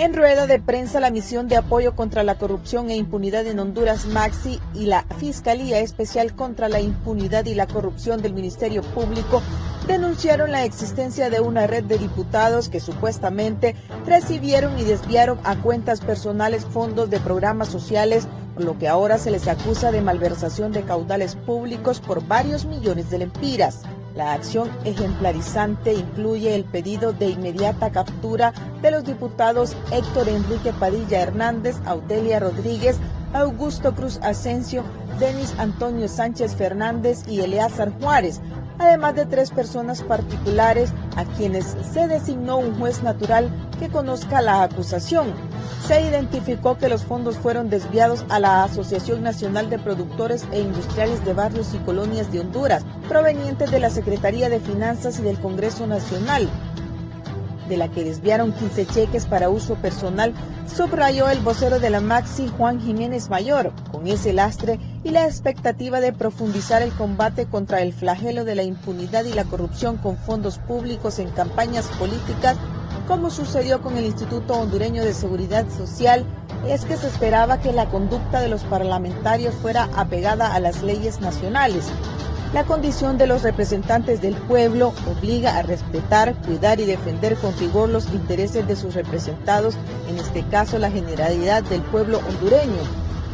En rueda de prensa, la Misión de Apoyo contra la Corrupción e Impunidad en Honduras, MAXI, y la Fiscalía Especial contra la Impunidad y la Corrupción del Ministerio Público denunciaron la existencia de una red de diputados que supuestamente recibieron y desviaron a cuentas personales fondos de programas sociales, por lo que ahora se les acusa de malversación de caudales públicos por varios millones de lempiras. La acción ejemplarizante incluye el pedido de inmediata captura de los diputados Héctor Enrique Padilla Hernández, Audelia Rodríguez, Augusto Cruz Asensio, Denis Antonio Sánchez Fernández y Eleazar Juárez, además de 3 personas particulares a quienes se designó un juez natural que conozca la acusación. Se identificó que los fondos fueron desviados a la Asociación Nacional de Productores e Industriales de Barrios y Colonias de Honduras, provenientes de la Secretaría de Finanzas y del Congreso Nacional, de la que desviaron 15 cheques para uso personal, subrayó el vocero de la MAXI, Juan Jiménez Mayor. Con ese lastre y la expectativa de profundizar el combate contra el flagelo de la impunidad y la corrupción con fondos públicos en campañas políticas, como sucedió con el Instituto Hondureño de Seguridad Social, es que se esperaba que la conducta de los parlamentarios fuera apegada a las leyes nacionales. La condición de los representantes del pueblo obliga a respetar, cuidar y defender con rigor los intereses de sus representados, en este caso la generalidad del pueblo hondureño.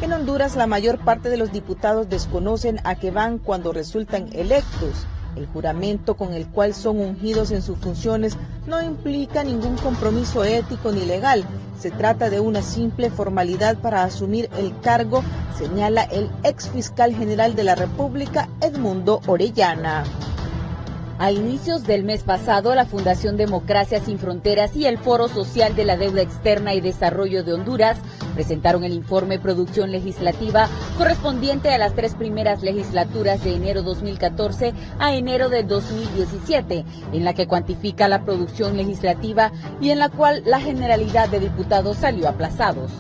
En Honduras, la mayor parte de los diputados desconocen a qué van cuando resultan electos. El juramento con el cual son ungidos en sus funciones no implica ningún compromiso ético ni legal. Se trata de una simple formalidad para asumir el cargo, señala el ex fiscal general de la República, Edmundo Orellana. A inicios del mes pasado, la Fundación Democracia Sin Fronteras y el Foro Social de la Deuda Externa y Desarrollo de Honduras presentaron el informe Producción Legislativa correspondiente a las 3 primeras legislaturas de enero 2014 a enero del 2017, en la que cuantifica la producción legislativa y en la cual la generalidad de diputados salió aplazados.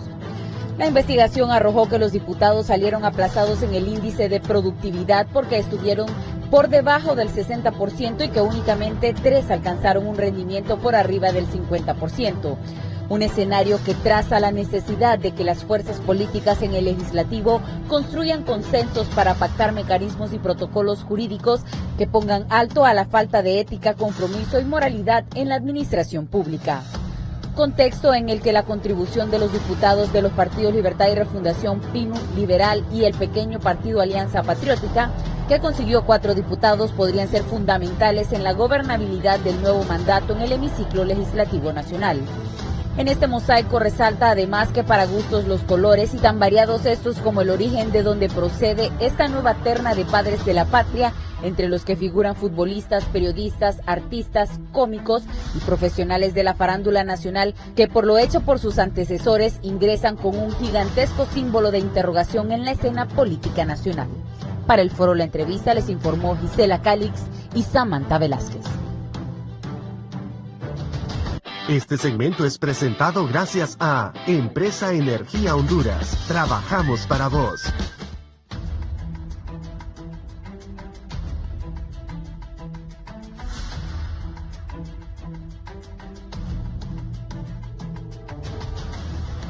La investigación arrojó que los diputados salieron aplazados en el índice de productividad porque estuvieron por debajo del 60% y que únicamente 3 alcanzaron un rendimiento por arriba del 50%. Un escenario que traza la necesidad de que las fuerzas políticas en el legislativo construyan consensos para pactar mecanismos y protocolos jurídicos que pongan alto a la falta de ética, compromiso y moralidad en la administración pública. Contexto en el que la contribución de los diputados de los partidos Libertad y Refundación, PINU, Liberal y el pequeño partido Alianza Patriótica, que consiguió 4 diputados, podrían ser fundamentales en la gobernabilidad del nuevo mandato en el hemiciclo legislativo nacional. En este mosaico resalta además que para gustos los colores y tan variados estos como el origen de donde procede esta nueva terna de padres de la patria, entre los que figuran futbolistas, periodistas, artistas, cómicos y profesionales de la farándula nacional que por lo hecho por sus antecesores ingresan con un gigantesco símbolo de interrogación en la escena política nacional. Para el foro La Entrevista les informó Gisela Calix y Samantha Velázquez. Este segmento es presentado gracias a Empresa Energía Honduras. Trabajamos para vos.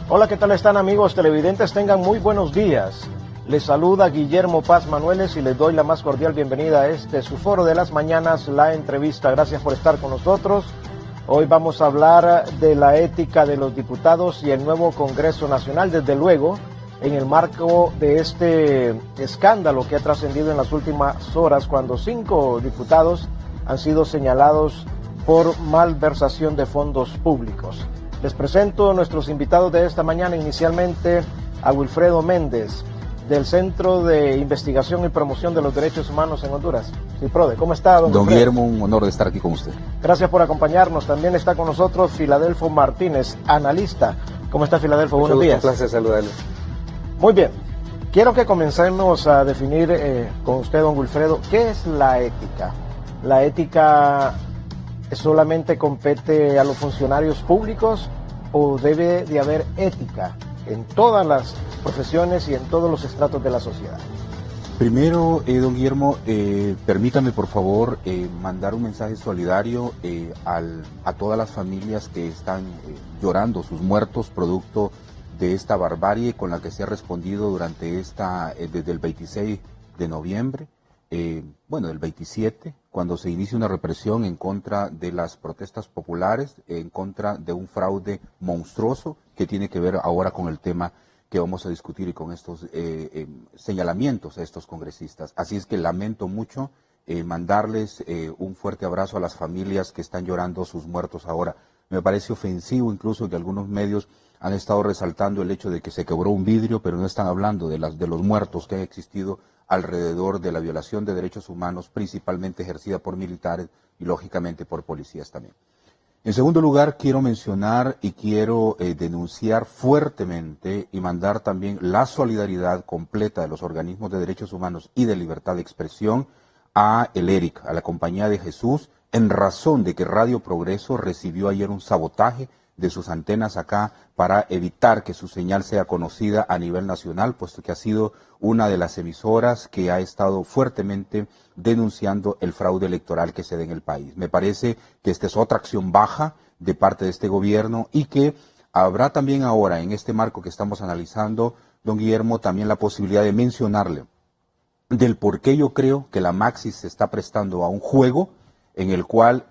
Hola, ¿qué tal están amigos televidentes? Tengan muy buenos días. Les saluda Guillermo Paz Manueles y les doy la más cordial bienvenida a su foro de las mañanas, La Entrevista. Gracias por estar con nosotros. Hoy vamos a hablar de la ética de los diputados y el nuevo Congreso Nacional, desde luego, en el marco de este escándalo que ha trascendido en las últimas horas, cuando 5 diputados han sido señalados por malversación de fondos públicos. Les presento a nuestros invitados de esta mañana, inicialmente a Wilfredo Méndez, del Centro de Investigación y Promoción de los Derechos Humanos en Honduras. CIPRODE. ¿Cómo está, don Guillermo? Un honor de estar aquí con usted. Gracias por acompañarnos. También está con nosotros Filadelfo Martínez, analista. ¿Cómo está, Filadelfo? Buenos días. Un placer saludarle. Muy bien. Quiero que comencemos a definir con usted, don Wilfredo, ¿qué es la ética? ¿La ética solamente compete a los funcionarios públicos o debe de haber ética en todas las profesiones y en todos los estratos de la sociedad? Primero, don Guillermo, permítame por favor mandar un mensaje solidario a todas las familias que están llorando sus muertos producto de esta barbarie con la que se ha respondido durante desde el 26 de noviembre, del 27, cuando se inicia una represión en contra de las protestas populares, en contra de un fraude monstruoso que tiene que ver ahora con el tema que vamos a discutir y con estos señalamientos a estos congresistas. Así es que lamento mucho mandarles un fuerte abrazo a las familias que están llorando sus muertos ahora. Me parece ofensivo incluso que algunos medios han estado resaltando el hecho de que se quebró un vidrio, pero no están hablando de los muertos que han existido alrededor de la violación de derechos humanos, principalmente ejercida por militares y lógicamente por policías también. En segundo lugar, quiero mencionar y quiero denunciar fuertemente y mandar también la solidaridad completa de los organismos de derechos humanos y de libertad de expresión a el ERIC, a la Compañía de Jesús, en razón de que Radio Progreso recibió ayer un sabotaje de sus antenas acá para evitar que su señal sea conocida a nivel nacional, puesto que ha sido una de las emisoras que ha estado fuertemente denunciando el fraude electoral que se da en el país. Me parece que esta es otra acción baja de parte de este gobierno y que habrá también ahora, en este marco que estamos analizando, don Guillermo, también la posibilidad de mencionarle del por qué yo creo que la Maxi se está prestando a un juego en el cual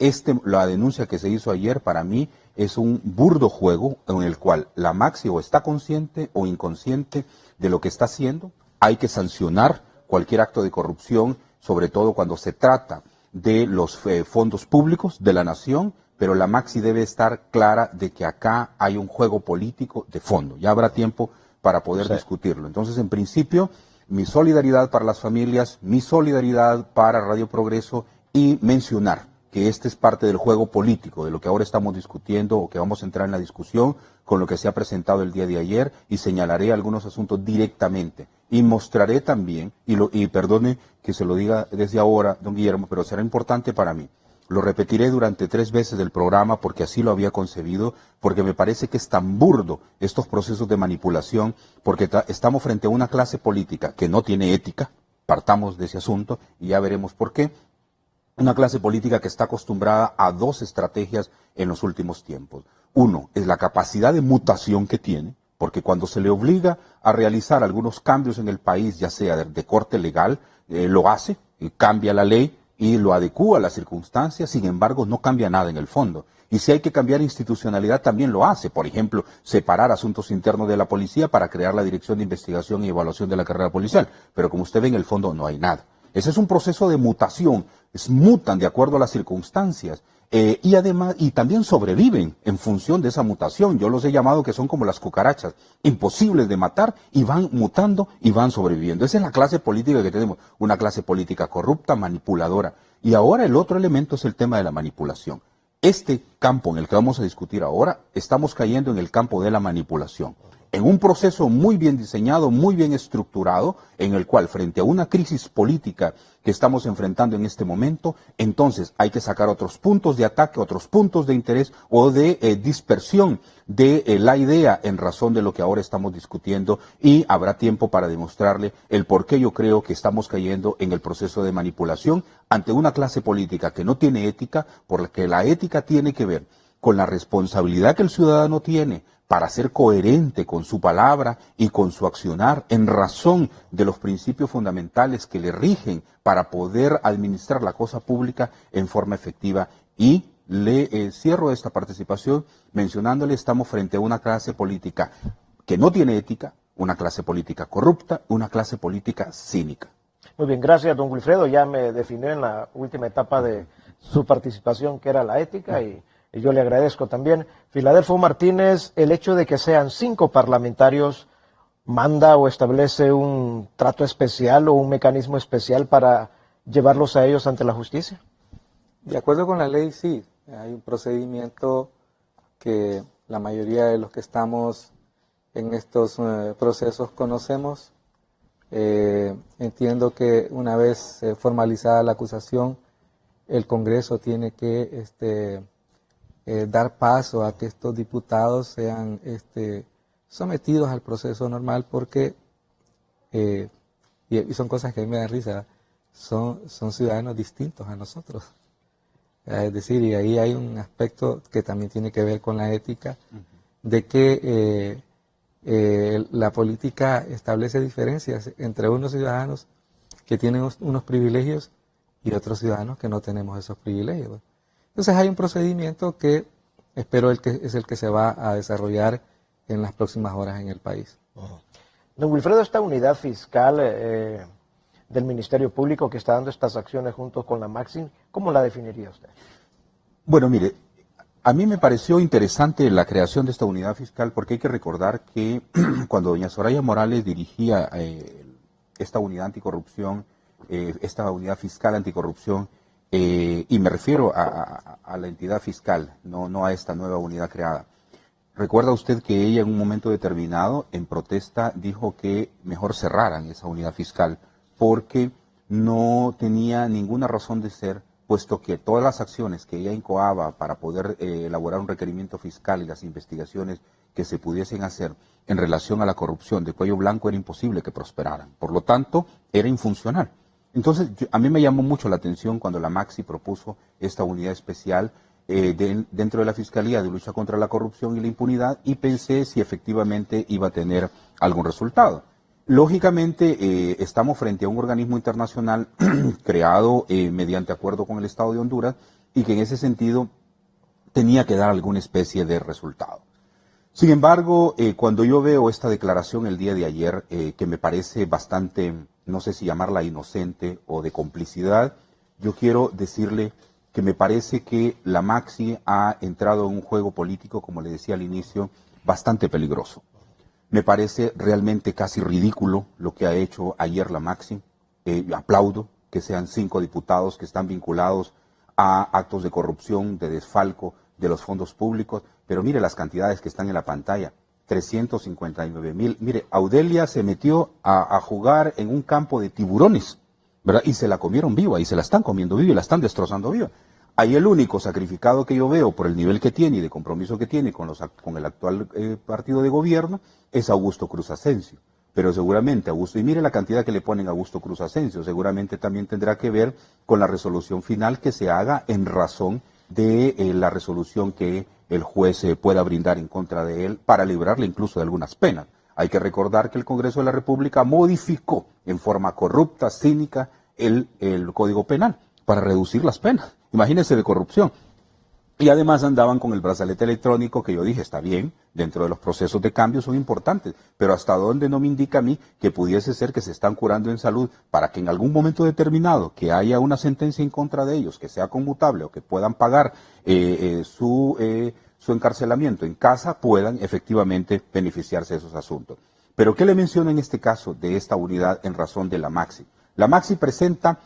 la denuncia que se hizo ayer para mí es un burdo juego en el cual la Maxi o está consciente o inconsciente de lo que está haciendo. Hay que sancionar cualquier acto de corrupción, sobre todo cuando se trata de los fondos públicos de la nación, pero la Maxi debe estar clara de que acá hay un juego político de fondo. Ya habrá tiempo para poder discutirlo. Entonces, en principio, mi solidaridad para las familias, mi solidaridad para Radio Progreso y mencionar que este es parte del juego político, de lo que ahora estamos discutiendo o que vamos a entrar en la discusión con lo que se ha presentado el día de ayer y señalaré algunos asuntos directamente y mostraré también, y perdone que se lo diga desde ahora, don Guillermo, pero será importante para mí. Lo repetiré durante 3 veces del programa porque así lo había concebido, porque me parece que es tan burdo estos procesos de manipulación, porque estamos frente a una clase política que no tiene ética, partamos de ese asunto y ya veremos por qué. Una clase política que está acostumbrada a 2 estrategias en los últimos tiempos. Uno, es la capacidad de mutación que tiene, porque cuando se le obliga a realizar algunos cambios en el país, ya sea de corte legal, lo hace, cambia la ley y lo adecúa a las circunstancias, sin embargo no cambia nada en el fondo. Y si hay que cambiar institucionalidad, también lo hace. Por ejemplo, separar asuntos internos de la policía para crear la Dirección de Investigación y Evaluación de la Carrera Policial. Pero como usted ve, en el fondo no hay nada. Ese es un proceso de mutación, mutan de acuerdo a las circunstancias y además y también sobreviven en función de esa mutación. Yo los he llamado que son como las cucarachas, imposibles de matar y van mutando y van sobreviviendo. Esa es la clase política que tenemos, una clase política corrupta, manipuladora. Y ahora el otro elemento es el tema de la manipulación. Este campo en el que vamos a discutir ahora, estamos cayendo en el campo de la manipulación. En un proceso muy bien diseñado, muy bien estructurado, en el cual frente a una crisis política que estamos enfrentando en este momento, entonces hay que sacar otros puntos de ataque, otros puntos de interés o de dispersión de la idea en razón de lo que ahora estamos discutiendo y habrá tiempo para demostrarle el por qué yo creo que estamos cayendo en el proceso de manipulación ante una clase política que no tiene ética, porque la ética tiene que ver con la responsabilidad que el ciudadano tiene para ser coherente con su palabra y con su accionar en razón de los principios fundamentales que le rigen para poder administrar la cosa pública en forma efectiva. Y le cierro esta participación mencionándole, estamos frente a una clase política que no tiene ética, una clase política corrupta, una clase política cínica. Muy bien, gracias, don Wilfredo. Ya me definió en la última etapa de su participación que era la ética y yo le agradezco también. Filadelfo Martínez, el hecho de que sean 5 parlamentarios manda o establece un trato especial o un mecanismo especial para llevarlos a ellos ante la justicia. De acuerdo con la ley, sí. Hay un procedimiento que la mayoría de los que estamos en estos procesos conocemos. Entiendo que una vez formalizada la acusación, el Congreso tiene que dar paso a que estos diputados sean sometidos al proceso normal porque y son cosas que a mí me dan risa, son ciudadanos distintos a nosotros. Es decir, y ahí hay un aspecto que también tiene que ver con la ética, de que la política establece diferencias entre unos ciudadanos que tienen unos privilegios y otros ciudadanos que no tenemos esos privilegios. Entonces hay un procedimiento que espero es el que se va a desarrollar en las próximas horas en el país. Don Wilfredo, esta unidad fiscal del Ministerio Público que está dando estas acciones junto con la Maxi, ¿cómo la definiría usted? Bueno, mire, a mí me pareció interesante la creación de esta unidad fiscal porque hay que recordar que cuando doña Soraya Morales dirigía esta unidad anticorrupción, esta unidad fiscal anticorrupción, y me refiero a la entidad fiscal, no a esta nueva unidad creada. ¿Recuerda usted que ella en un momento determinado, en protesta, dijo que mejor cerraran esa unidad fiscal porque no tenía ninguna razón de ser, puesto que todas las acciones que ella incoaba para poder elaborar un requerimiento fiscal y las investigaciones que se pudiesen hacer en relación a la corrupción de cuello blanco era imposible que prosperaran. Por lo tanto, era infuncional. Entonces, a mí me llamó mucho la atención cuando la Maxi propuso esta unidad especial dentro de la Fiscalía de Lucha contra la Corrupción y la Impunidad y pensé si efectivamente iba a tener algún resultado. Lógicamente, estamos frente a un organismo internacional creado mediante acuerdo con el Estado de Honduras y que en ese sentido tenía que dar alguna especie de resultado. Sin embargo, cuando yo veo esta declaración el día de ayer, que me parece bastante, no sé si llamarla inocente o de complicidad, yo quiero decirle que me parece que la Maxi ha entrado en un juego político, como le decía al inicio, bastante peligroso. Me parece realmente casi ridículo lo que ha hecho ayer la Maxi. Aplaudo que sean 5 diputados que están vinculados a actos de corrupción, de desfalco de los fondos públicos, pero mire las cantidades que están en la pantalla, 359,000. Mire, Audelia se metió a jugar en un campo de tiburones, ¿verdad? Y se la comieron viva, y se la están comiendo viva, y la están destrozando viva. Ahí el único sacrificado que yo veo por el nivel que tiene y de compromiso que tiene con el actual partido de gobierno es Augusto Cruz Asensio. Pero seguramente Augusto, y mire la cantidad que le ponen a Augusto Cruz Asensio, seguramente también tendrá que ver con la resolución final que se haga en razón de la resolución que el juez pueda brindar en contra de él para librarle incluso de algunas penas. Hay que recordar que el Congreso de la República modificó en forma corrupta, cínica, el Código Penal para reducir las penas. Imagínense de corrupción. Y además andaban con el brazalete electrónico que yo dije, está bien, dentro de los procesos de cambio son importantes, pero hasta dónde no me indica a mí que pudiese ser que se están curando en salud para que en algún momento determinado que haya una sentencia en contra de ellos, que sea conmutable o que puedan pagar su encarcelamiento en casa, puedan efectivamente beneficiarse de esos asuntos. Pero ¿qué le menciono en este caso de esta unidad en razón de la Maxi? La Maxi presenta,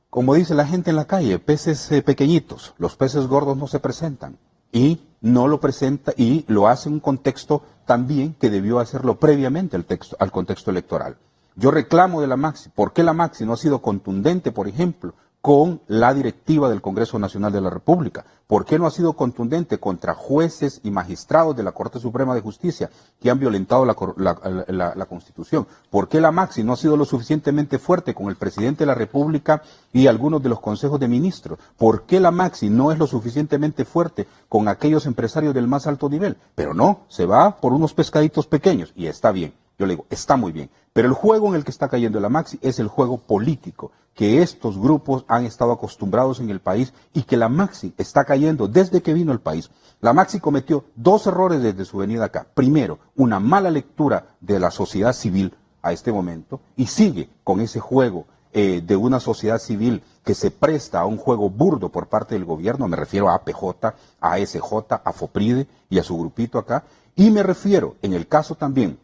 como dice la gente en la calle, peces pequeñitos, los peces gordos no se presentan y no lo presenta y lo hace en un contexto también que debió hacerlo previamente al contexto electoral. Yo reclamo de la Maxi, ¿por qué la Maxi no ha sido contundente, por ejemplo, con la directiva del Congreso Nacional de la República? ¿Por qué no ha sido contundente contra jueces y magistrados de la Corte Suprema de Justicia que han violentado la Constitución? ¿Por qué la Maxi no ha sido lo suficientemente fuerte con el presidente de la República y algunos de los consejos de ministros? ¿Por qué la Maxi no es lo suficientemente fuerte con aquellos empresarios del más alto nivel? Pero no, se va por unos pescaditos pequeños y está bien. Yo le digo, está muy bien, pero el juego en el que está cayendo la Maxi es el juego político que estos grupos han estado acostumbrados en el país y que la Maxi está cayendo desde que vino al país. La Maxi cometió 2 errores desde su venida acá. Primero, una mala lectura de la sociedad civil a este momento y sigue con ese juego de una sociedad civil que se presta a un juego burdo por parte del gobierno. Me refiero a APJ, a ASJ, a FOPRIDE y a su grupito acá. Y me refiero, en el caso también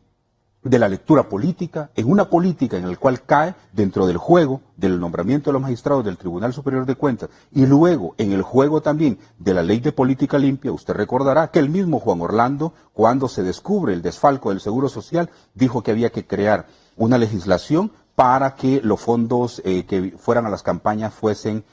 de la lectura política, en una política en la cual cae dentro del juego del nombramiento de los magistrados del Tribunal Superior de Cuentas y luego en el juego también de la Ley de Política Limpia. Usted recordará que el mismo Juan Orlando, cuando se descubre el desfalco del Seguro Social, dijo que había que crear una legislación para que los fondos que fueran a las campañas fuesen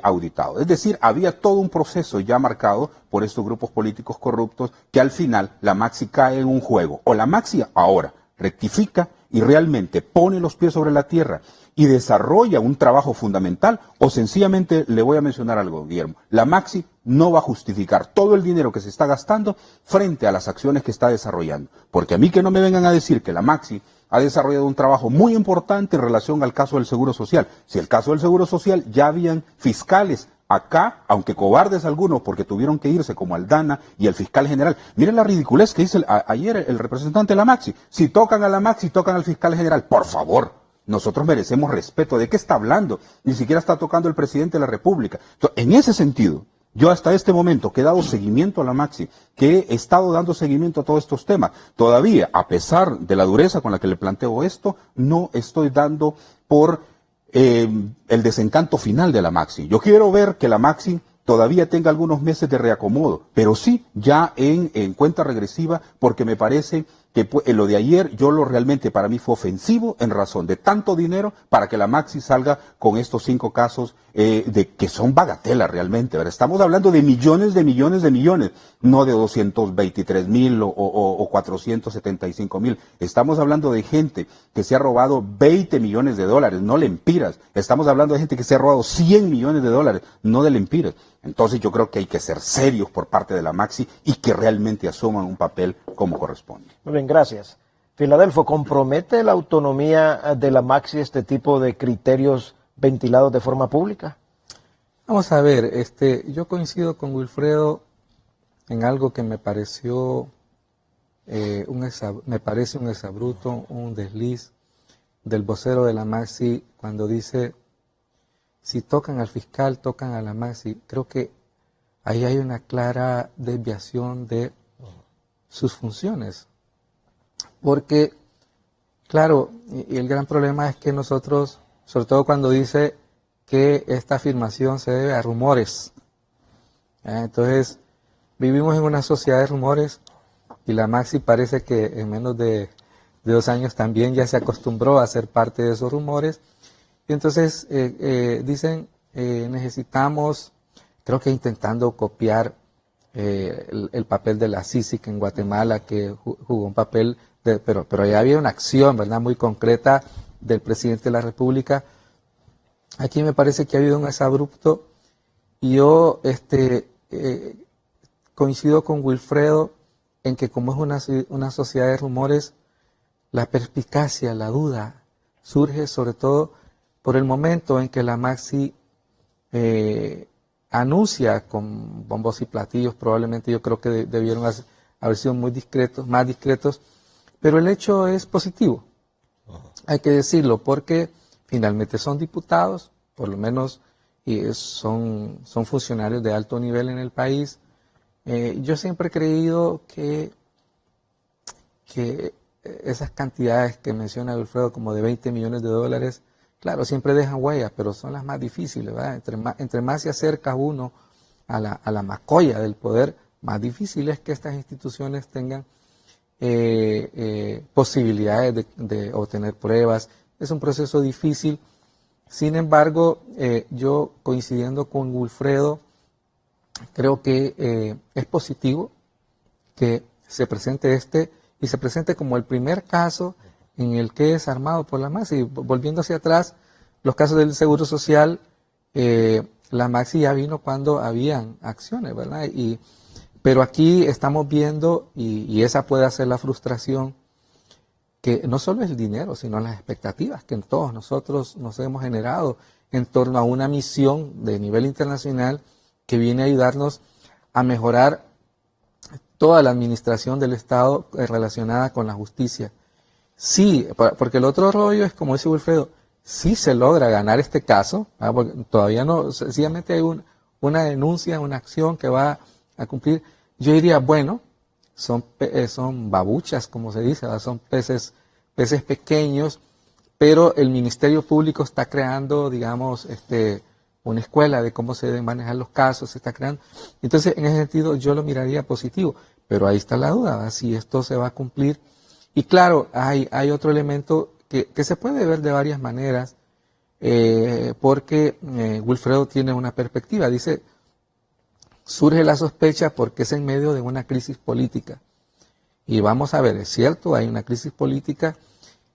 auditados. Es decir, había todo un proceso ya marcado por estos grupos políticos corruptos que al final la Maxi cae en un juego. O la Maxi ahora rectifica y realmente pone los pies sobre la tierra y desarrolla un trabajo fundamental, o sencillamente le voy a mencionar algo, Guillermo, la Maxi no va a justificar todo el dinero que se está gastando frente a las acciones que está desarrollando. Porque a mí que no me vengan a decir que la Maxi ha desarrollado un trabajo muy importante en relación al caso del Seguro Social. Si el caso del Seguro Social ya habían fiscales acá, aunque cobardes algunos porque tuvieron que irse como Aldana y el fiscal general. Miren la ridiculez que dice ayer el representante de la Maxi. Si tocan a la Maxi, tocan al fiscal general. Por favor, nosotros merecemos respeto. ¿De qué está hablando? Ni siquiera está tocando el presidente de la República. Entonces, en ese sentido, yo hasta este momento que he dado seguimiento a la Maxi, que he estado dando seguimiento a todos estos temas, todavía, a pesar de la dureza con la que le planteo esto, no estoy dando por el desencanto final de la Maxi. Yo quiero ver que la Maxi todavía tenga algunos meses de reacomodo, pero sí ya en cuenta regresiva, porque me parece que lo de ayer, realmente para mí fue ofensivo en razón de tanto dinero para que la Maxi salga con estos 5 casos que son bagatela realmente. ¿Verdad? Estamos hablando de millones, no de 223,000 o 475,000. Estamos hablando de gente que se ha robado 20 millones de dólares, no lempiras. Estamos hablando de gente que se ha robado 100 millones de dólares, no de lempiras. Entonces yo creo que hay que ser serios por parte de la Maxi y que realmente asuman un papel como corresponde. Muy bien, gracias. Filadelfo, ¿compromete la autonomía de la Maxi este tipo de criterios ventilados de forma pública? Vamos a ver, yo coincido con Wilfredo en algo que me pareció me parece un exabrupto, un desliz del vocero de la Maxi cuando dice: si tocan al fiscal, tocan a la Maxi. Creo que ahí hay una clara desviación de sus funciones. Porque, claro, y el gran problema es que nosotros, sobre todo cuando dice que esta afirmación se debe a rumores. Entonces, vivimos en una sociedad de rumores y la Maxi parece que en menos de 2 años también ya se acostumbró a ser parte de esos rumores. Y entonces dicen, necesitamos, creo que intentando copiar el papel de la CICIG en Guatemala, que jugó un papel, pero ya había una acción, ¿verdad?, muy concreta del presidente de la República. Aquí me parece que ha habido un exabrupto y yo coincido con Wilfredo en que como es una sociedad de rumores, la perspicacia, la duda surge sobre todo por el momento en que la Maxi anuncia con bombos y platillos. Probablemente yo creo que debieron haber sido muy discretos, más discretos, pero el hecho es positivo. Hay que decirlo, porque finalmente son diputados, por lo menos son funcionarios de alto nivel en el país. Yo siempre he creído que esas cantidades que menciona Wilfredo, como de 20 millones de dólares, claro, siempre dejan huellas, pero son las más difíciles, ¿verdad? Entre más se acerca uno a la macolla del poder, más difícil es que estas instituciones tengan posibilidades de obtener pruebas. Es un proceso difícil. Sin embargo, yo, coincidiendo con Wilfredo, creo que es positivo que se presente y se presente como el primer caso en el que es armado por la Maxi. Volviendo hacia atrás, los casos del Seguro Social, la Maxi ya vino cuando habían acciones, ¿verdad? Pero aquí estamos viendo, y esa puede ser la frustración, que no solo es el dinero, sino las expectativas que todos nosotros nos hemos generado en torno a una misión de nivel internacional que viene a ayudarnos a mejorar toda la administración del Estado relacionada con la justicia. Sí, porque el otro rollo es, como dice Wilfredo, sí se logra ganar este caso, porque todavía no, sencillamente hay una denuncia, una acción que va a cumplir. Yo diría, bueno, son babuchas, como se dice, ¿verdad? Son peces pequeños, pero el Ministerio Público está creando, digamos, una escuela de cómo se deben manejar los casos, se está creando. Entonces, en ese sentido, yo lo miraría positivo, pero ahí está la duda, ¿verdad? Si esto se va a cumplir. Y claro, hay otro elemento que se puede ver de varias maneras, porque Wilfredo tiene una perspectiva. Dice, surge la sospecha porque es en medio de una crisis política. Y vamos a ver, es cierto, hay una crisis política,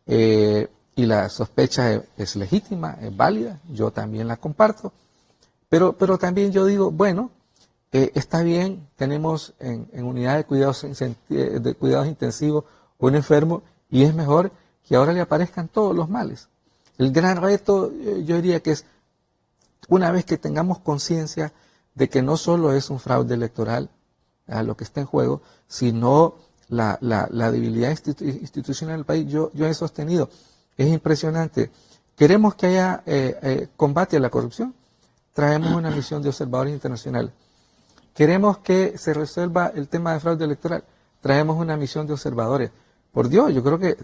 y la sospecha es legítima, es válida, yo también la comparto, pero también yo digo, bueno, está bien, tenemos en unidad de cuidados intensivos un enfermo y es mejor que ahora le aparezcan todos los males. El gran reto, yo diría que es, una vez que tengamos conciencia de que no solo es un fraude electoral a lo que está en juego, sino la debilidad institucional del país, yo he sostenido, es impresionante. Queremos que haya combate a la corrupción, traemos una misión de observadores internacionales. Queremos que se resuelva el tema de fraude electoral, traemos una misión de observadores. Por Dios, yo creo que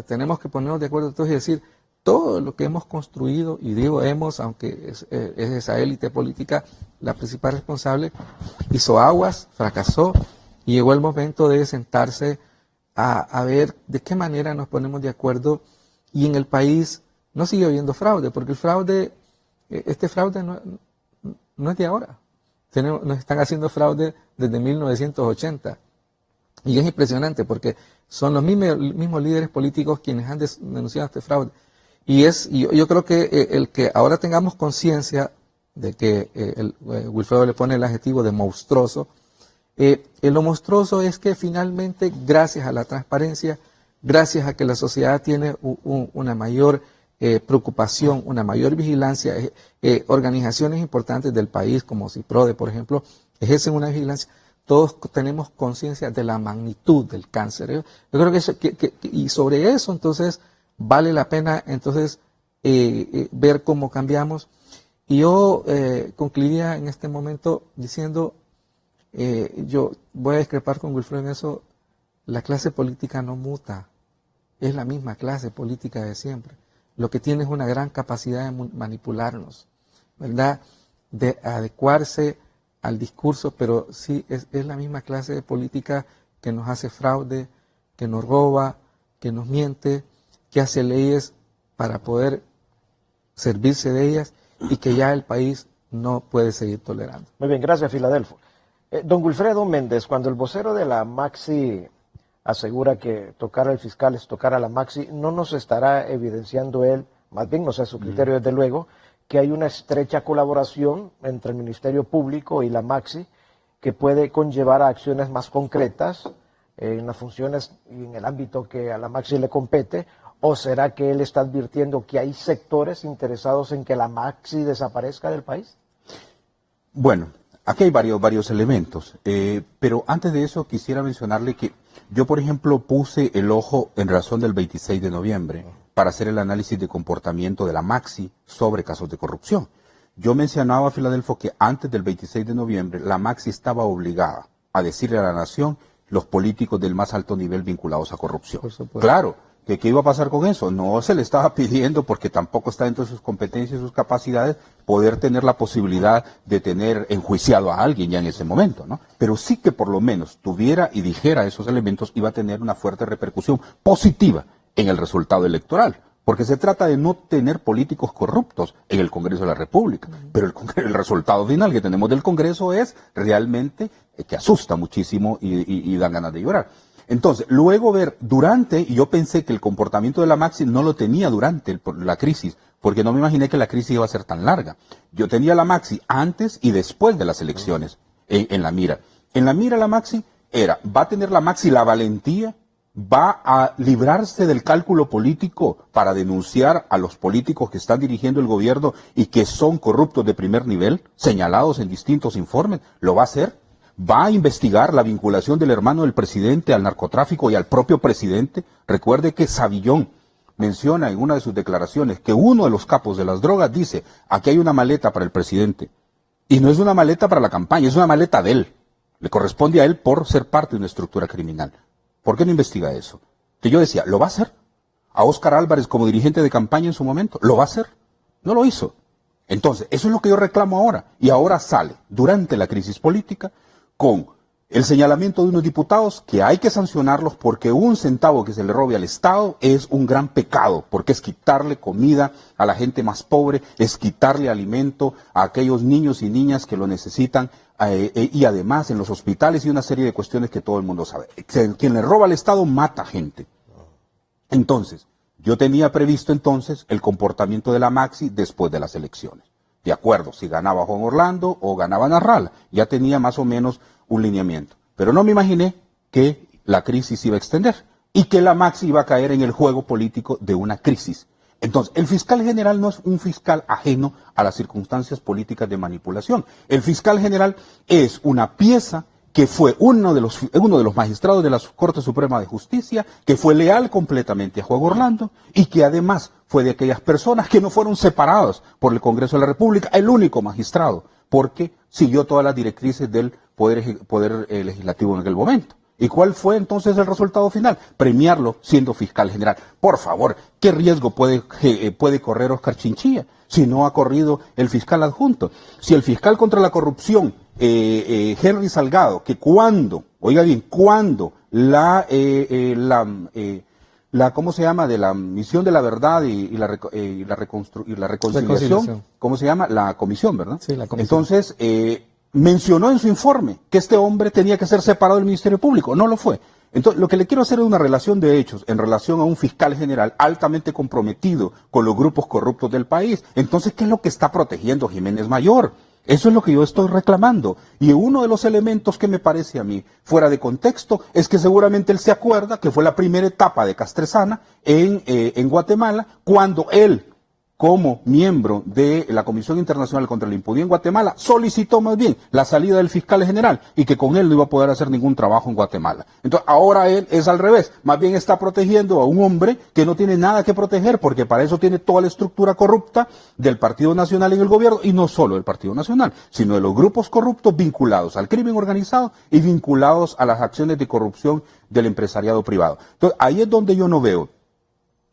tenemos que ponernos de acuerdo todos y decir, todo lo que hemos construido, y digo hemos, aunque es esa élite política la principal responsable, hizo aguas, fracasó, y llegó el momento de sentarse a ver de qué manera nos ponemos de acuerdo, y en el país no sigue habiendo fraude, porque el fraude, este fraude no es de ahora. Nos están haciendo fraude desde 1980. Y es impresionante porque son los mismos líderes políticos quienes han denunciado este fraude. Y yo creo que el que ahora tengamos conciencia de que Wilfredo le pone el adjetivo de monstruoso, lo monstruoso es que finalmente, gracias a la transparencia, gracias a que la sociedad tiene una mayor preocupación, una mayor vigilancia, organizaciones importantes del país como CIPRODE, por ejemplo, ejercen una vigilancia. Todos tenemos conciencia de la magnitud del cáncer. Yo creo que y sobre eso entonces vale la pena entonces ver cómo cambiamos. Y yo concluiría en este momento diciendo, yo voy a discrepar con Wilfredo en eso, la clase política no muta, es la misma clase política de siempre. Lo que tiene es una gran capacidad de manipularnos, ¿verdad? De adecuarse al discurso, pero sí es la misma clase de política que nos hace fraude, que nos roba, que nos miente, que hace leyes para poder servirse de ellas y que ya el país no puede seguir tolerando. Muy bien, gracias, Filadelfo. Don Wilfredo Méndez, cuando el vocero de la Maxi asegura que tocar al fiscal es tocar a la Maxi, no nos estará evidenciando él, más bien no sé su criterio desde luego, que hay una estrecha colaboración entre el Ministerio Público y la Maxi que puede conllevar a acciones más concretas en las funciones y en el ámbito que a la Maxi le compete, o será que él está advirtiendo que hay sectores interesados en que la Maxi desaparezca del país? Bueno, aquí hay varios elementos, pero antes de eso quisiera mencionarle que yo, por ejemplo, puse el ojo en razón del 26 de noviembre para hacer el análisis de comportamiento de la Maxi sobre casos de corrupción. Yo mencionaba a Filadelfo que antes del 26 de noviembre la Maxi estaba obligada a decirle a la nación los políticos del más alto nivel vinculados a corrupción. Claro, que ¿qué iba a pasar con eso? No se le estaba pidiendo, porque tampoco está dentro de sus competencias y sus capacidades, poder tener la posibilidad de tener enjuiciado a alguien ya en ese momento, ¿no? Pero sí que por lo menos tuviera y dijera esos elementos, iba a tener una fuerte repercusión positiva en el resultado electoral, porque se trata de no tener políticos corruptos en el Congreso de la República, pero el resultado final que tenemos del Congreso es realmente que asusta muchísimo y dan ganas de llorar. Entonces, luego ver durante, y yo pensé que el comportamiento de la Maxi no lo tenía durante la crisis, porque no me imaginé que la crisis iba a ser tan larga. Yo tenía la Maxi antes y después de las elecciones en la mira. En la mira la Maxi va a tener la Maxi la valentía, va a librarse del cálculo político para denunciar a los políticos que están dirigiendo el gobierno y que son corruptos de primer nivel, señalados en distintos informes, lo va a hacer. Va a investigar la vinculación del hermano del presidente al narcotráfico y al propio presidente. Recuerde que Savillón menciona en una de sus declaraciones que uno de los capos de las drogas dice, aquí hay una maleta para el presidente. Y no es una maleta para la campaña, es una maleta de él. Le corresponde a él por ser parte de una estructura criminal. ¿Por qué no investiga eso? Que yo decía, ¿lo va a hacer? A Óscar Álvarez como dirigente de campaña en su momento, ¿lo va a hacer? No lo hizo. Entonces, eso es lo que yo reclamo ahora. Y ahora sale, durante la crisis política, con el señalamiento de unos diputados que hay que sancionarlos porque un centavo que se le robe al Estado es un gran pecado, porque es quitarle comida a la gente más pobre, es quitarle alimento a aquellos niños y niñas que lo necesitan, y además en los hospitales y una serie de cuestiones que todo el mundo sabe. Quien le roba al Estado mata gente. Entonces, Yo tenía previsto entonces el comportamiento de la Maxi después de las elecciones. De acuerdo, si ganaba Juan Orlando o ganaba Narrala, ya tenía más o menos un lineamiento. Pero no me imaginé que la crisis iba a extender y que la Maxi iba a caer en el juego político de una crisis. Entonces, el fiscal general no es un fiscal ajeno a las circunstancias políticas de manipulación. El fiscal general es una pieza que fue uno de los magistrados de la Corte Suprema de Justicia, que fue leal completamente a Juan Orlando y que además fue de aquellas personas que no fueron separadas por el Congreso de la República, el único magistrado, porque siguió todas las directrices del Poder Legislativo en aquel momento. ¿Y cuál fue entonces el resultado final? Premiarlo siendo fiscal general. Por favor, ¿qué riesgo puede correr Oscar Chinchilla si no ha corrido el fiscal adjunto? Si el fiscal contra la corrupción, Henry Salgado, que cuando ¿cómo se llama? De la misión de la verdad y la reconciliación, ¿cómo se llama? La comisión, ¿verdad? Sí, la comisión. Entonces, mencionó en su informe que este hombre tenía que ser separado del Ministerio Público. No lo fue. Entonces, lo que le quiero hacer es una relación de hechos en relación a un fiscal general altamente comprometido con los grupos corruptos del país. Entonces, ¿qué es lo que está protegiendo Jiménez Mayor? Eso es lo que yo estoy reclamando. Y uno de los elementos que me parece a mí fuera de contexto es que seguramente él se acuerda que fue la primera etapa de Castresana en Guatemala, cuando él, como miembro de la Comisión Internacional contra la Impunidad en Guatemala, solicitó más bien la salida del fiscal general y que con él no iba a poder hacer ningún trabajo en Guatemala. Entonces, ahora él es al revés, más bien está protegiendo a un hombre que no tiene nada que proteger, porque para eso tiene toda la estructura corrupta del Partido Nacional en el gobierno, y no solo del Partido Nacional, sino de los grupos corruptos vinculados al crimen organizado y vinculados a las acciones de corrupción del empresariado privado. Entonces, ahí es donde yo no veo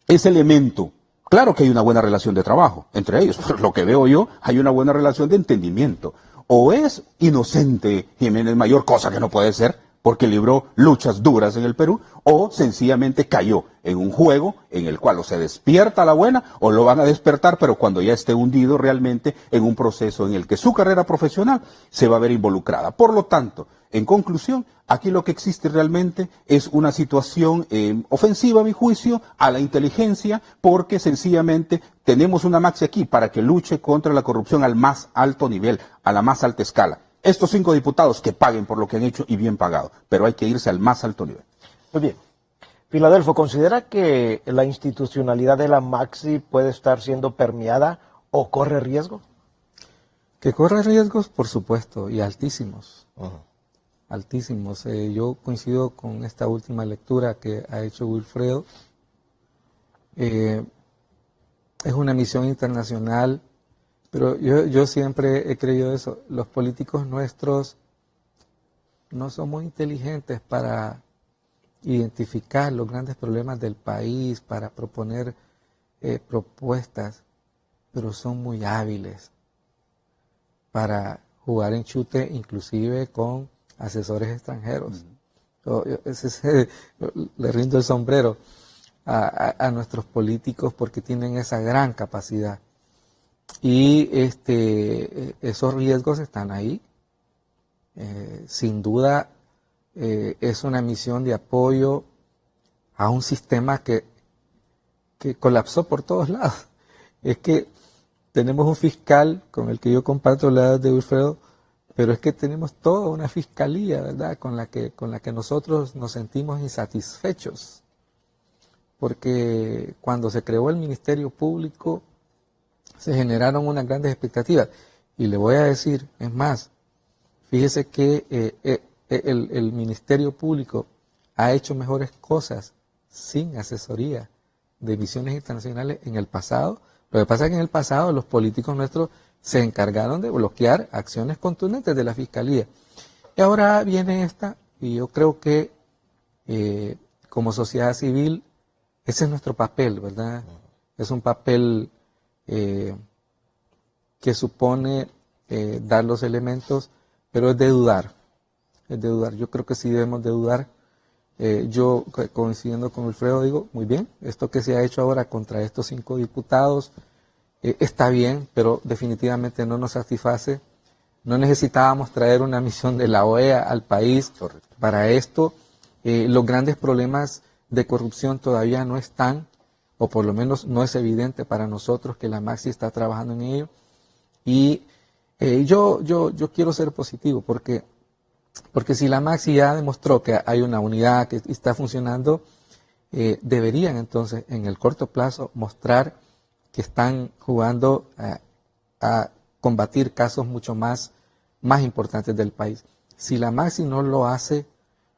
ese elemento. Claro que hay una buena relación de trabajo entre ellos, pero lo que veo yo, hay una buena relación de entendimiento. O es inocente Jiménez Mayor, cosa que no puede ser, porque libró luchas duras en el Perú, o sencillamente cayó en un juego en el cual o se despierta a la buena o lo van a despertar, pero cuando ya esté hundido realmente en un proceso en el que su carrera profesional se va a ver involucrada. Por lo tanto, en conclusión, aquí lo que existe realmente es una situación ofensiva, a mi juicio, a la inteligencia, porque sencillamente tenemos una Maxi aquí para que luche contra la corrupción al más alto nivel, a la más alta escala. Estos 5 diputados que paguen por lo que han hecho y bien pagado, pero hay que irse al más alto nivel. Muy bien. Filadelfo, ¿considera que la institucionalidad de la Maxi puede estar siendo permeada o corre riesgo? Que corre riesgos, por supuesto, y altísimos. Altísimos. Yo coincido con esta última lectura que ha hecho Wilfredo. Es una misión internacional, pero yo siempre he creído eso. Los políticos nuestros no somos inteligentes para identificar los grandes problemas del país, para proponer propuestas, pero son muy hábiles para jugar en chute, inclusive con asesores extranjeros. Le rindo el sombrero a nuestros políticos porque tienen esa gran capacidad. Y esos riesgos están ahí. Sin duda es una misión de apoyo a un sistema que colapsó por todos lados. Es que tenemos un fiscal con el que yo comparto la edad de Wilfredo, pero es que tenemos toda una fiscalía, ¿verdad?, con la que nosotros nos sentimos insatisfechos. Porque cuando se creó el Ministerio Público, se generaron unas grandes expectativas. Y le voy a decir, es más, fíjese que el Ministerio Público ha hecho mejores cosas sin asesoría de misiones internacionales en el pasado. Lo que pasa es que en el pasado los políticos nuestros se encargaron de bloquear acciones contundentes de la Fiscalía. Y ahora viene esta, y yo creo que como sociedad civil, ese es nuestro papel, ¿verdad? Es un papel que supone dar los elementos, pero es de dudar. Es de dudar. Yo creo que sí debemos de dudar. Yo, coincidiendo con Wilfredo, digo, muy bien, esto que se ha hecho ahora contra estos 5 diputados está bien, pero definitivamente no nos satisface. No necesitábamos traer una misión de la OEA al país para esto. Los grandes problemas de corrupción todavía no están o por lo menos no es evidente para nosotros que la Maxi está trabajando en ello. Y yo quiero ser positivo, porque si la Maxi ya demostró que hay una unidad que está funcionando, deberían entonces en el corto plazo mostrar que están jugando a combatir casos mucho más importantes del país. Si la Maxi no lo hace,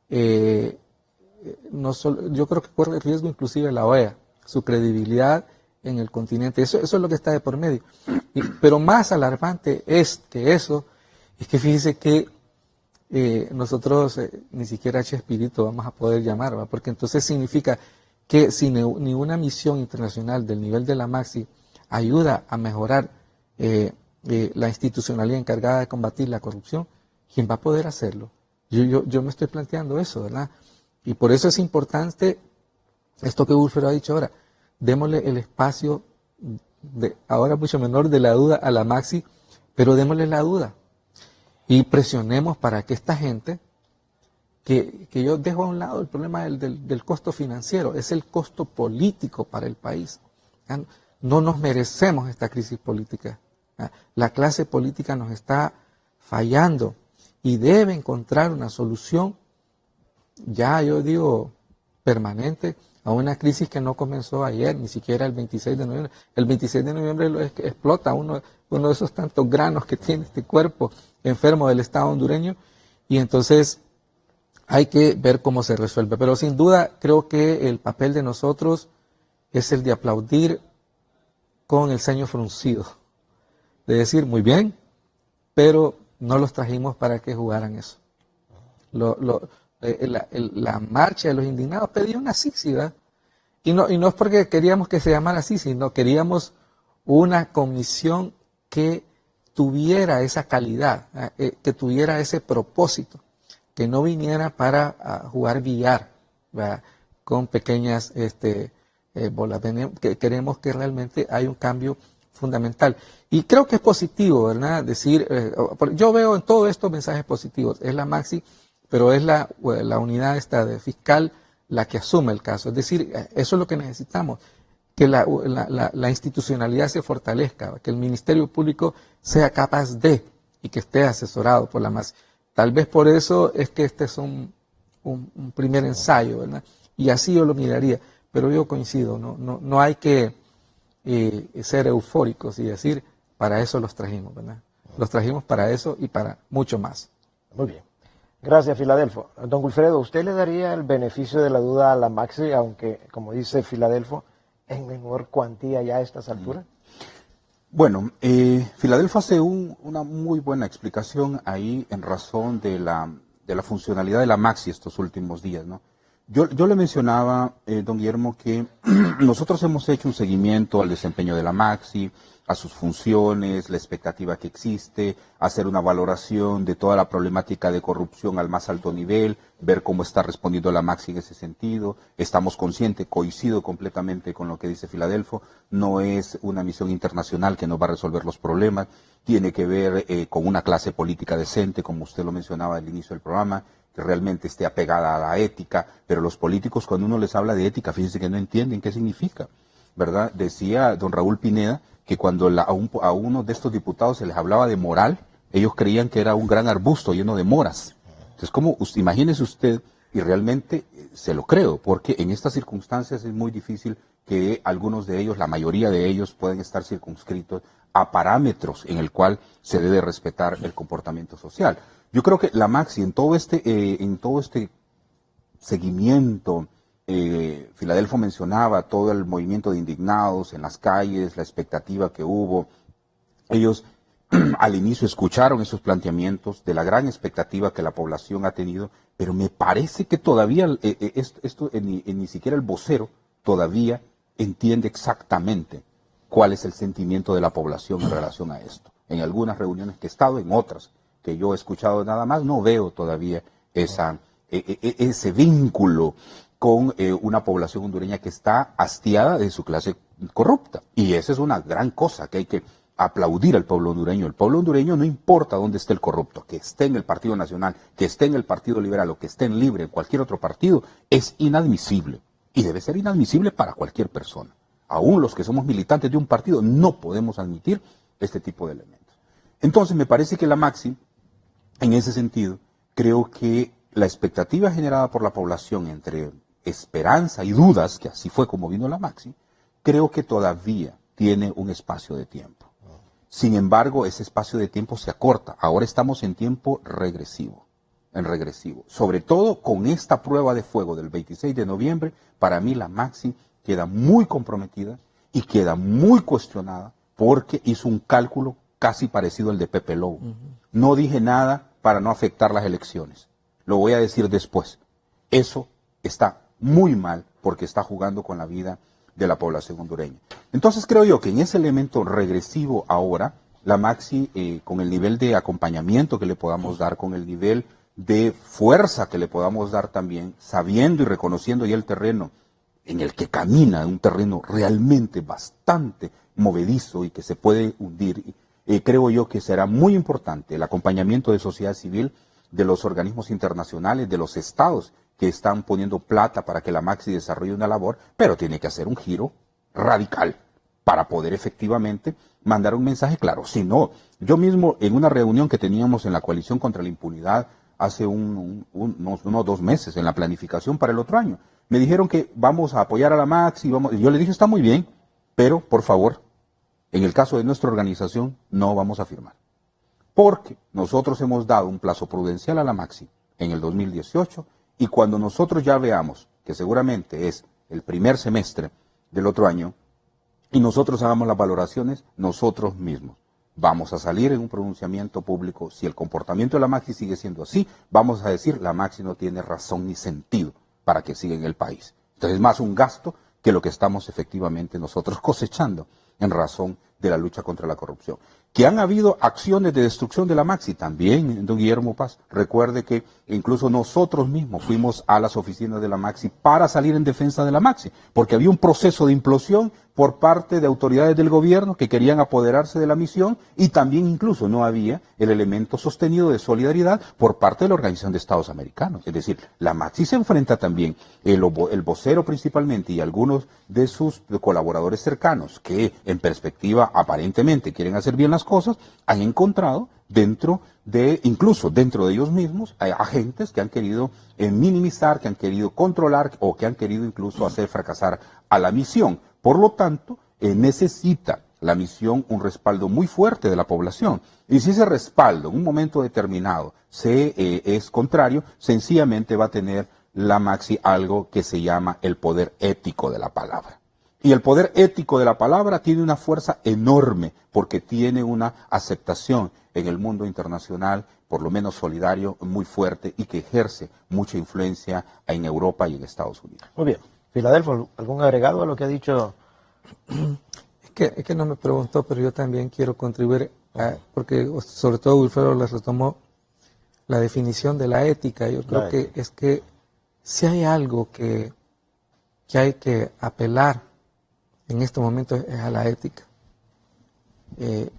yo creo que corre riesgo inclusive la OEA, su credibilidad en el continente. Eso es lo que está de por medio. Pero más alarmante es que eso, es que fíjese que nosotros ni siquiera Chespirito vamos a poder llamar, ¿va? Porque entonces significa que si ni una misión internacional del nivel de la Maxi ayuda a mejorar la institucionalidad encargada de combatir la corrupción, ¿quién va a poder hacerlo? Yo me estoy planteando eso, ¿verdad? Y por eso es importante esto que Ulfero ha dicho ahora. Démosle el espacio, ahora mucho menor, de la duda a la Maxi, pero démosle la duda. Y presionemos para que esta gente, que yo dejo a un lado el problema del costo financiero, es el costo político para el país. No nos merecemos esta crisis política. La clase política nos está fallando y debe encontrar una solución, ya yo digo, permanente, a una crisis que no comenzó ayer, ni siquiera el 26 de noviembre. El 26 de noviembre explota uno de esos tantos granos que tiene este cuerpo enfermo del Estado hondureño, y entonces hay que ver cómo se resuelve. Pero sin duda creo que el papel de nosotros es el de aplaudir con el ceño fruncido, de decir, muy bien, pero no los trajimos para que jugaran eso. La marcha de los indignados pedía una Sisi, ¿verdad? Y no es porque queríamos que se llamara así, sino queríamos una comisión que tuviera esa calidad, que tuviera ese propósito, que no viniera para jugar billar, ¿verdad? Con pequeñas bolas. Que queremos que realmente haya un cambio fundamental. Y creo que es positivo, ¿verdad? Decir, yo veo en todo esto mensajes positivos. Es la Maxi, pero es la unidad esta de fiscal la que asume el caso. Es decir, eso es lo que necesitamos, que la institucionalidad se fortalezca, que el Ministerio Público sea capaz de, y que esté asesorado por la Maxi. Tal vez por eso es que este es un primer ensayo, ¿verdad? Y así yo lo miraría. Pero yo coincido, no hay que ser eufóricos y decir, para eso los trajimos, ¿verdad? Los trajimos para eso y para mucho más. Muy bien. Gracias, Filadelfo. Don Wilfredo, ¿usted le daría el beneficio de la duda a la Maxi, aunque, como dice Filadelfo, en menor cuantía ya a estas alturas? Bueno, Filadelfo hace una muy buena explicación ahí en razón de la funcionalidad de la Maxi estos últimos días, ¿no? Yo le mencionaba, don Guillermo, que nosotros hemos hecho un seguimiento al desempeño de la Maxi, a sus funciones, la expectativa que existe, hacer una valoración de toda la problemática de corrupción al más alto nivel, ver cómo está respondiendo la Maxi en ese sentido. Estamos conscientes, coincido completamente con lo que dice Filadelfo, no es una misión internacional que nos va a resolver los problemas, tiene que ver con una clase política decente, como usted lo mencionaba al inicio del programa, que realmente esté apegada a la ética, pero los políticos cuando uno les habla de ética, fíjense que no entienden qué significa, ¿verdad? Decía don Raúl Pineda que cuando a uno de estos diputados se les hablaba de moral, ellos creían que era un gran arbusto lleno de moras. Entonces, imagínese usted, y realmente se lo creo, porque en estas circunstancias es muy difícil que algunos de ellos, la mayoría de ellos, puedan estar circunscritos a parámetros en el cual se debe respetar el comportamiento social. Yo creo que la Maxi en todo este seguimiento, Filadelfo mencionaba todo el movimiento de indignados en las calles, la expectativa que hubo. Ellos al inicio escucharon esos planteamientos de la gran expectativa que la población ha tenido, pero me parece que todavía ni siquiera el vocero todavía entiende exactamente cuál es el sentimiento de la población en relación a esto. En algunas reuniones que he estado, en otras que yo he escuchado nada más, no veo todavía ese vínculo con una población hondureña que está hastiada de su clase corrupta. Y esa es una gran cosa que hay que aplaudir al pueblo hondureño. El pueblo hondureño no importa dónde esté el corrupto, que esté en el Partido Nacional, que esté en el Partido Liberal o que esté en Libre, en cualquier otro partido, es inadmisible. Y debe ser inadmisible para cualquier persona. aún los que somos militantes de un partido, no podemos admitir este tipo de elementos. Entonces, me parece que la Maxi, en ese sentido, creo que la expectativa generada por la población entre esperanza y dudas, que así fue como vino la Maxi, creo que todavía tiene un espacio de tiempo. Sin embargo, ese espacio de tiempo se acorta. Ahora estamos en tiempo regresivo, Sobre todo con esta prueba de fuego del 26 de noviembre, para mí la Maxi queda muy comprometida y queda muy cuestionada porque hizo un cálculo casi parecido al de Pepe Lobo. No dije nada para no afectar las elecciones. Lo voy a decir después. Eso está muy mal porque está jugando con la vida de la población hondureña. Entonces creo yo que en ese elemento regresivo ahora, la Maxi, con el nivel de acompañamiento que le podamos dar, con el nivel de fuerza que le podamos dar también, sabiendo y reconociendo ya el terreno en el que camina, un terreno realmente bastante movedizo y que se puede hundir, creo yo que será muy importante el acompañamiento de sociedad civil, de los organismos internacionales, de los estados que están poniendo plata para que la Maxi desarrolle una labor, pero tiene que hacer un giro radical para poder efectivamente mandar un mensaje claro. Si no, yo mismo en una reunión que teníamos en la Coalición contra la Impunidad hace unos 2 meses, en la planificación para el otro año, me dijeron que vamos a apoyar a la Maxi, yo le dije está muy bien, pero por favor, en el caso de nuestra organización no vamos a firmar. Porque nosotros hemos dado un plazo prudencial a la Maxi en el 2018 y cuando nosotros ya veamos que seguramente es el primer semestre del otro año y nosotros hagamos las valoraciones nosotros mismos, vamos a salir en un pronunciamiento público. Si el comportamiento de la Maxi sigue siendo así, vamos a decir la Maxi no tiene razón ni sentido para que siga en el país. Entonces es más un gasto que lo que estamos efectivamente nosotros cosechando en razón de la lucha contra la corrupción. Que han habido acciones de destrucción de la Maxi también, don Guillermo Paz. Recuerde que incluso nosotros mismos fuimos a las oficinas de la Maxi para salir en defensa de la Maxi, porque había un proceso de implosión por parte de autoridades del gobierno que querían apoderarse de la misión y también incluso no había el elemento sostenido de solidaridad por parte de la Organización de Estados Americanos. Es decir, la Maxi se enfrenta también, el vocero principalmente y algunos de sus colaboradores cercanos que en perspectiva aparentemente quieren hacer bien las cosas, han encontrado incluso dentro de ellos mismos, hay agentes que han querido minimizar, que han querido controlar o que han querido incluso hacer fracasar a la misión. Por lo tanto, necesita la misión un respaldo muy fuerte de la población. Y si ese respaldo en un momento determinado es contrario, sencillamente va a tener la Maxi algo que se llama el poder ético de la palabra. Y el poder ético de la palabra tiene una fuerza enorme porque tiene una aceptación en el mundo internacional, por lo menos solidario, muy fuerte y que ejerce mucha influencia en Europa y en Estados Unidos. Muy bien. Filadelfo, ¿algún agregado a lo que ha dicho? Es que no me preguntó, pero yo también quiero contribuir, porque sobre todo Wilfredo les retomó la definición de la ética. Yo creo que es que si hay algo que hay que apelar en este momento es a la ética.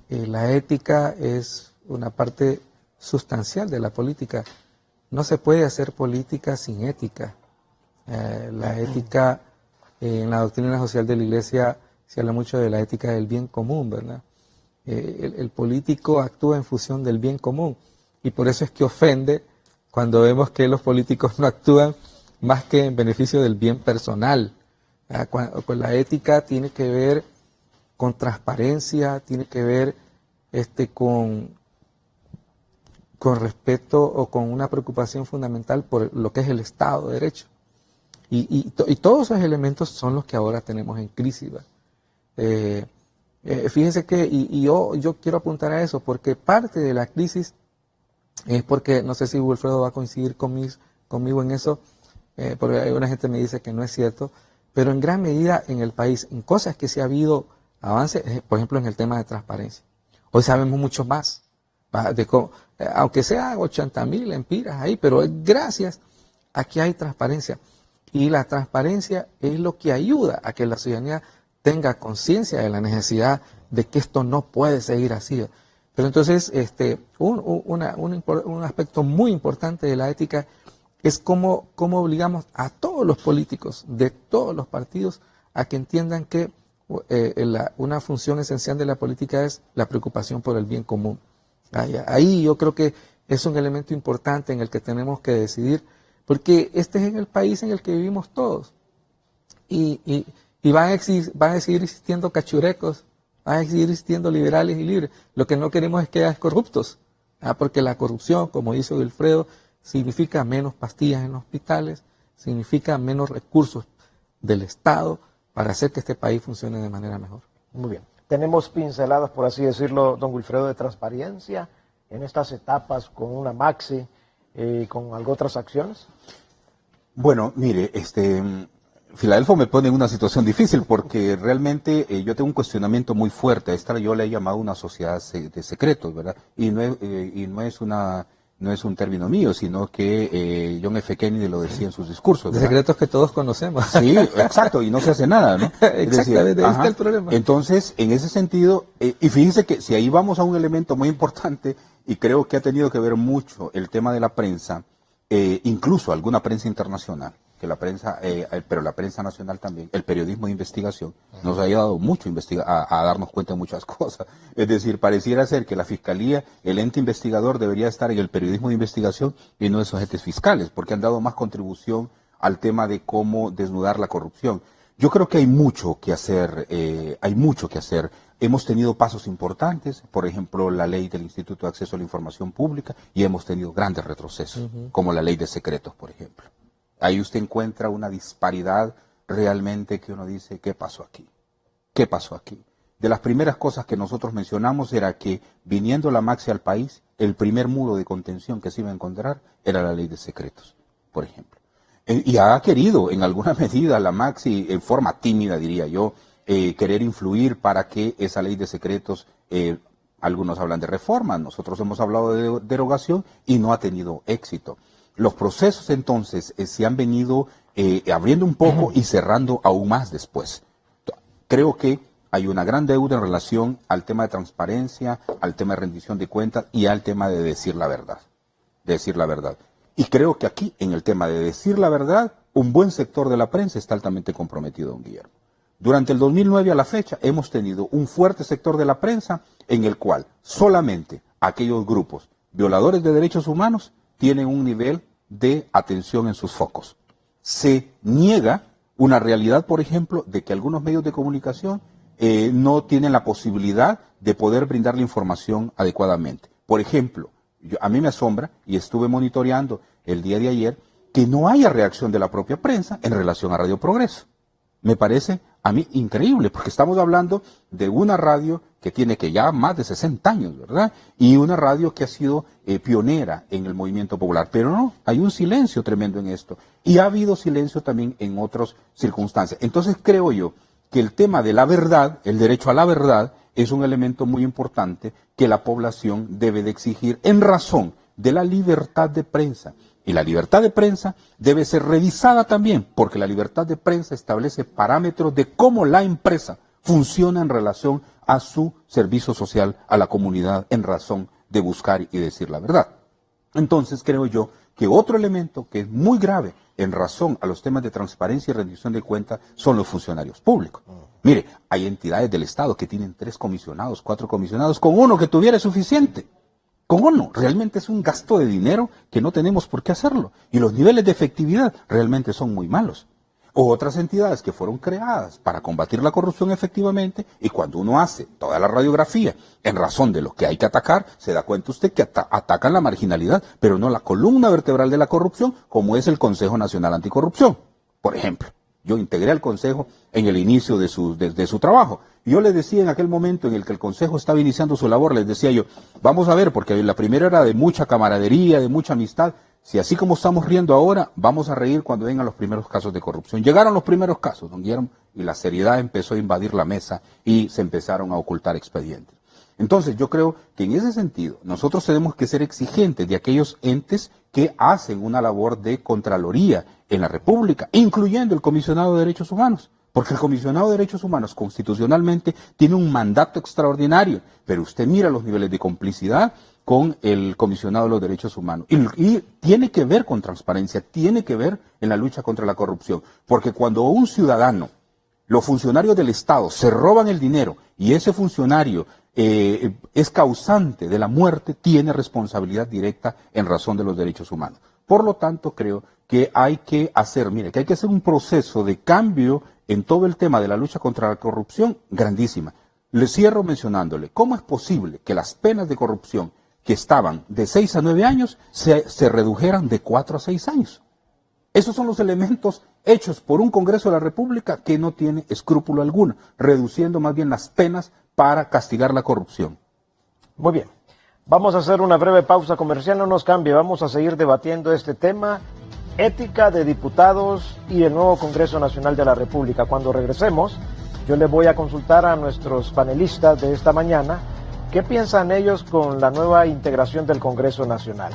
La ética es una parte sustancial de la política. No se puede hacer política sin ética. La ética, en la doctrina social de la Iglesia se habla mucho de la ética del bien común, ¿verdad? El político actúa en función del bien común y por eso es que ofende cuando vemos que los políticos no actúan más que en beneficio del bien personal. Con la ética tiene que ver con transparencia, tiene que ver con respeto o con una preocupación fundamental por lo que es el Estado de Derecho. Y todos esos elementos son los que ahora tenemos en crisis. Fíjense que, yo quiero apuntar a eso, porque parte de la crisis es porque, no sé si Wilfredo va a coincidir conmigo en eso, porque alguna gente me dice que no es cierto, pero en gran medida en el país, en cosas que sí ha habido avances, por ejemplo en el tema de transparencia. Hoy sabemos mucho más, aunque sea 80,000 empiras ahí, pero gracias a que hay transparencia. Y la transparencia es lo que ayuda a que la ciudadanía tenga conciencia de la necesidad de que esto no puede seguir así. Pero entonces, un aspecto muy importante de la ética es cómo obligamos a todos los políticos de todos los partidos a que entiendan que una función esencial de la política es la preocupación por el bien común. Ahí yo creo que es un elemento importante en el que tenemos que decidir, porque este es el país en el que vivimos todos. Y van a seguir existiendo cachurecos, van a seguir existiendo liberales y libres. Lo que no queremos es que haya corruptos, porque la corrupción, como dice Wilfredo, significa menos pastillas en los hospitales, significa menos recursos del Estado para hacer que este país funcione de manera mejor. Muy bien. Tenemos pinceladas, por así decirlo, don Wilfredo, de transparencia en estas etapas con una Maxi, con algo otras acciones. Bueno, mire, Filadelfo me pone en una situación difícil porque realmente yo tengo un cuestionamiento muy fuerte. Esta yo le he llamado una sociedad de secretos, ¿verdad? Y no es un término mío, sino que John F. Kennedy lo decía en sus discursos, ¿verdad? De secretos que todos conocemos. Sí, exacto, y no se hace nada, ¿no? Exactamente, ahí está el problema. Entonces, en ese sentido, y fíjense que si ahí vamos a un elemento muy importante, y creo que ha tenido que ver mucho el tema de la prensa, incluso alguna prensa internacional, que la prensa, pero la prensa nacional también, el periodismo de investigación, nos ha ayudado mucho a darnos cuenta de muchas cosas. Es decir, pareciera ser que la Fiscalía, el ente investigador, debería estar en el periodismo de investigación y no en esos entes fiscales, porque han dado más contribución al tema de cómo desnudar la corrupción. Yo creo que hay mucho que hacer, Hemos tenido pasos importantes, por ejemplo, la ley del Instituto de Acceso a la Información Pública, y hemos tenido grandes retrocesos, como la ley de secretos, por ejemplo. Ahí usted encuentra una disparidad realmente que uno dice, ¿qué pasó aquí? ¿Qué pasó aquí? De las primeras cosas que nosotros mencionamos era que, viniendo la Maxi al país, el primer muro de contención que se iba a encontrar era la ley de secretos, por ejemplo. Y ha querido, en alguna medida, la Maxi, en forma tímida, diría yo, querer influir para que esa ley de secretos, algunos hablan de reforma, nosotros hemos hablado de derogación y no ha tenido éxito. Los procesos entonces se han venido abriendo un poco y cerrando aún más después. Creo que hay una gran deuda en relación al tema de transparencia, al tema de rendición de cuentas y al tema de decir la verdad. Decir la verdad. Y creo que aquí, en el tema de decir la verdad, un buen sector de la prensa está altamente comprometido, don Guillermo. Durante el 2009 a la fecha hemos tenido un fuerte sector de la prensa en el cual solamente aquellos grupos violadores de derechos humanos tienen un nivel de atención en sus focos. Se niega una realidad, por ejemplo, de que algunos medios de comunicación no tienen la posibilidad de poder brindar la información adecuadamente. Por ejemplo, a mí me asombra, y estuve monitoreando el día de ayer, que no haya reacción de la propia prensa en relación a Radio Progreso. Me parece a mí increíble, porque estamos hablando de una radio que tiene que ya más de 60 años, ¿verdad? Y una radio que ha sido pionera en el movimiento popular. Pero no, hay un silencio tremendo en esto. Y ha habido silencio también en otras circunstancias. Entonces creo yo que el tema de la verdad, el derecho a la verdad, es un elemento muy importante que la población debe de exigir en razón de la libertad de prensa. Y la libertad de prensa debe ser revisada también, porque la libertad de prensa establece parámetros de cómo la empresa funciona en relación a su servicio social a la comunidad, en razón de buscar y decir la verdad. Entonces creo yo que otro elemento que es muy grave en razón a los temas de transparencia y rendición de cuentas son los funcionarios públicos. Mire, hay entidades del Estado que tienen 3 comisionados, 4 comisionados, con uno que tuviera es suficiente. Con uno, realmente es un gasto de dinero que no tenemos por qué hacerlo. Y los niveles de efectividad realmente son muy malos. O otras entidades que fueron creadas para combatir la corrupción efectivamente, y cuando uno hace toda la radiografía en razón de lo que hay que atacar, se da cuenta usted que atacan la marginalidad, pero no la columna vertebral de la corrupción, como es el Consejo Nacional Anticorrupción. Por ejemplo, yo integré al Consejo en el inicio de su trabajo. Yo les decía en aquel momento en el que el Consejo estaba iniciando su labor, les decía yo, vamos a ver, porque la primera era de mucha camaradería, de mucha amistad. Si así como estamos riendo ahora, vamos a reír cuando vengan los primeros casos de corrupción. Llegaron los primeros casos, don Guillermo, y la seriedad empezó a invadir la mesa y se empezaron a ocultar expedientes. Entonces yo creo que en ese sentido nosotros tenemos que ser exigentes de aquellos entes que hacen una labor de contraloría en la República, incluyendo el Comisionado de Derechos Humanos. Porque el Comisionado de Derechos Humanos constitucionalmente tiene un mandato extraordinario, pero usted mira los niveles de complicidad con el Comisionado de los Derechos Humanos. Y tiene que ver con transparencia, tiene que ver en la lucha contra la corrupción. Porque cuando un ciudadano los funcionarios del Estado se roban el dinero y ese funcionario es causante de la muerte, tiene responsabilidad directa en razón de los derechos humanos. Por lo tanto, creo que hay que hacer un proceso de cambio en todo el tema de la lucha contra la corrupción grandísima. Le cierro mencionándole, ¿cómo es posible que las penas de corrupción que estaban de 6 a 9 años se redujeran de 4 a 6 años? Esos son los elementos hechos por un Congreso de la República que no tiene escrúpulo alguno, reduciendo más bien las penas para castigar la corrupción. Muy bien. Vamos a hacer una breve pausa comercial, no nos cambie, vamos a seguir debatiendo este tema, ética de diputados y el nuevo Congreso Nacional de la República. Cuando regresemos, yo les voy a consultar a nuestros panelistas de esta mañana qué piensan ellos con la nueva integración del Congreso Nacional.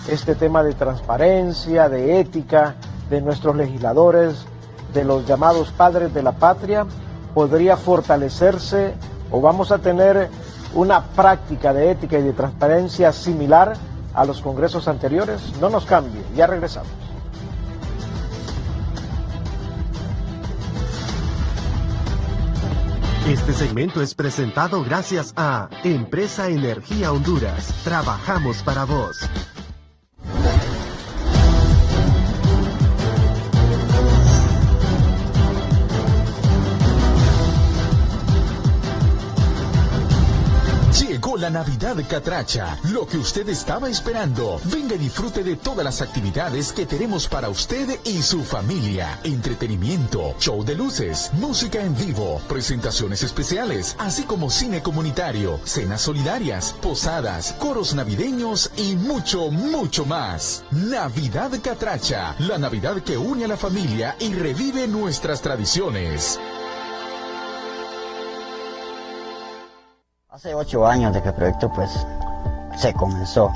Este tema de transparencia, de ética, de nuestros legisladores, de los llamados padres de la patria, podría fortalecerse o vamos a tener una práctica de ética y de transparencia similar a los congresos anteriores. No nos cambie, ya regresamos. Este segmento es presentado gracias a Empresa Energía Honduras. Trabajamos para vos. Llegó la Navidad Catracha, lo que usted estaba esperando. Venga y disfrute de todas las actividades que tenemos para usted y su familia. Entretenimiento, show de luces, música en vivo, presentaciones especiales, así como cine comunitario, cenas solidarias, posadas, coros navideños y mucho, mucho más. Navidad Catracha, la Navidad que une a la familia y revive nuestras tradiciones. Hace 8 años de que el proyecto pues se comenzó.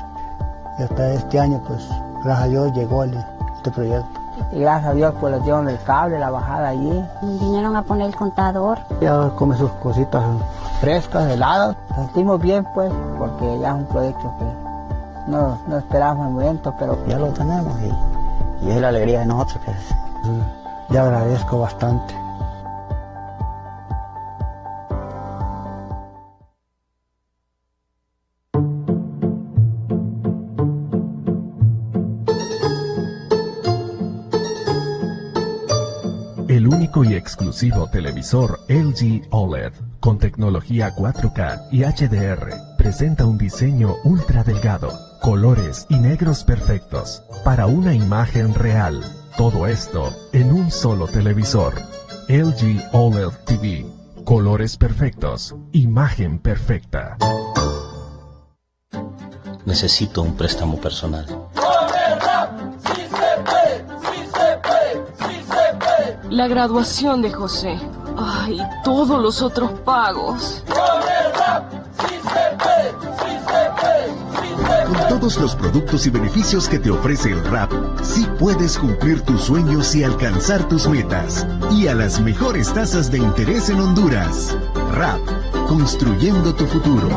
Y hasta este año pues gracias a Dios llegó este proyecto. Y gracias a Dios pues les dieron el cable, la bajada allí. Vinieron a poner el contador. Ya come sus cositas frescas, heladas. Nos sentimos bien pues porque ya es un proyecto que no esperábamos el momento, pero ya lo tenemos y es la alegría de nosotros. Le agradezco bastante. El único y exclusivo televisor LG OLED con tecnología 4K y HDR presenta un diseño ultra delgado, colores y negros perfectos para una imagen real. Todo esto en un solo televisor. LG OLED TV. Colores perfectos, imagen perfecta. Necesito un préstamo personal. La graduación de José. Ay, todos los otros pagos. Con todos los productos y beneficios que te ofrece el RAP, sí puedes cumplir tus sueños y alcanzar tus metas. Y a las mejores tasas de interés en Honduras. RAP, construyendo tu futuro.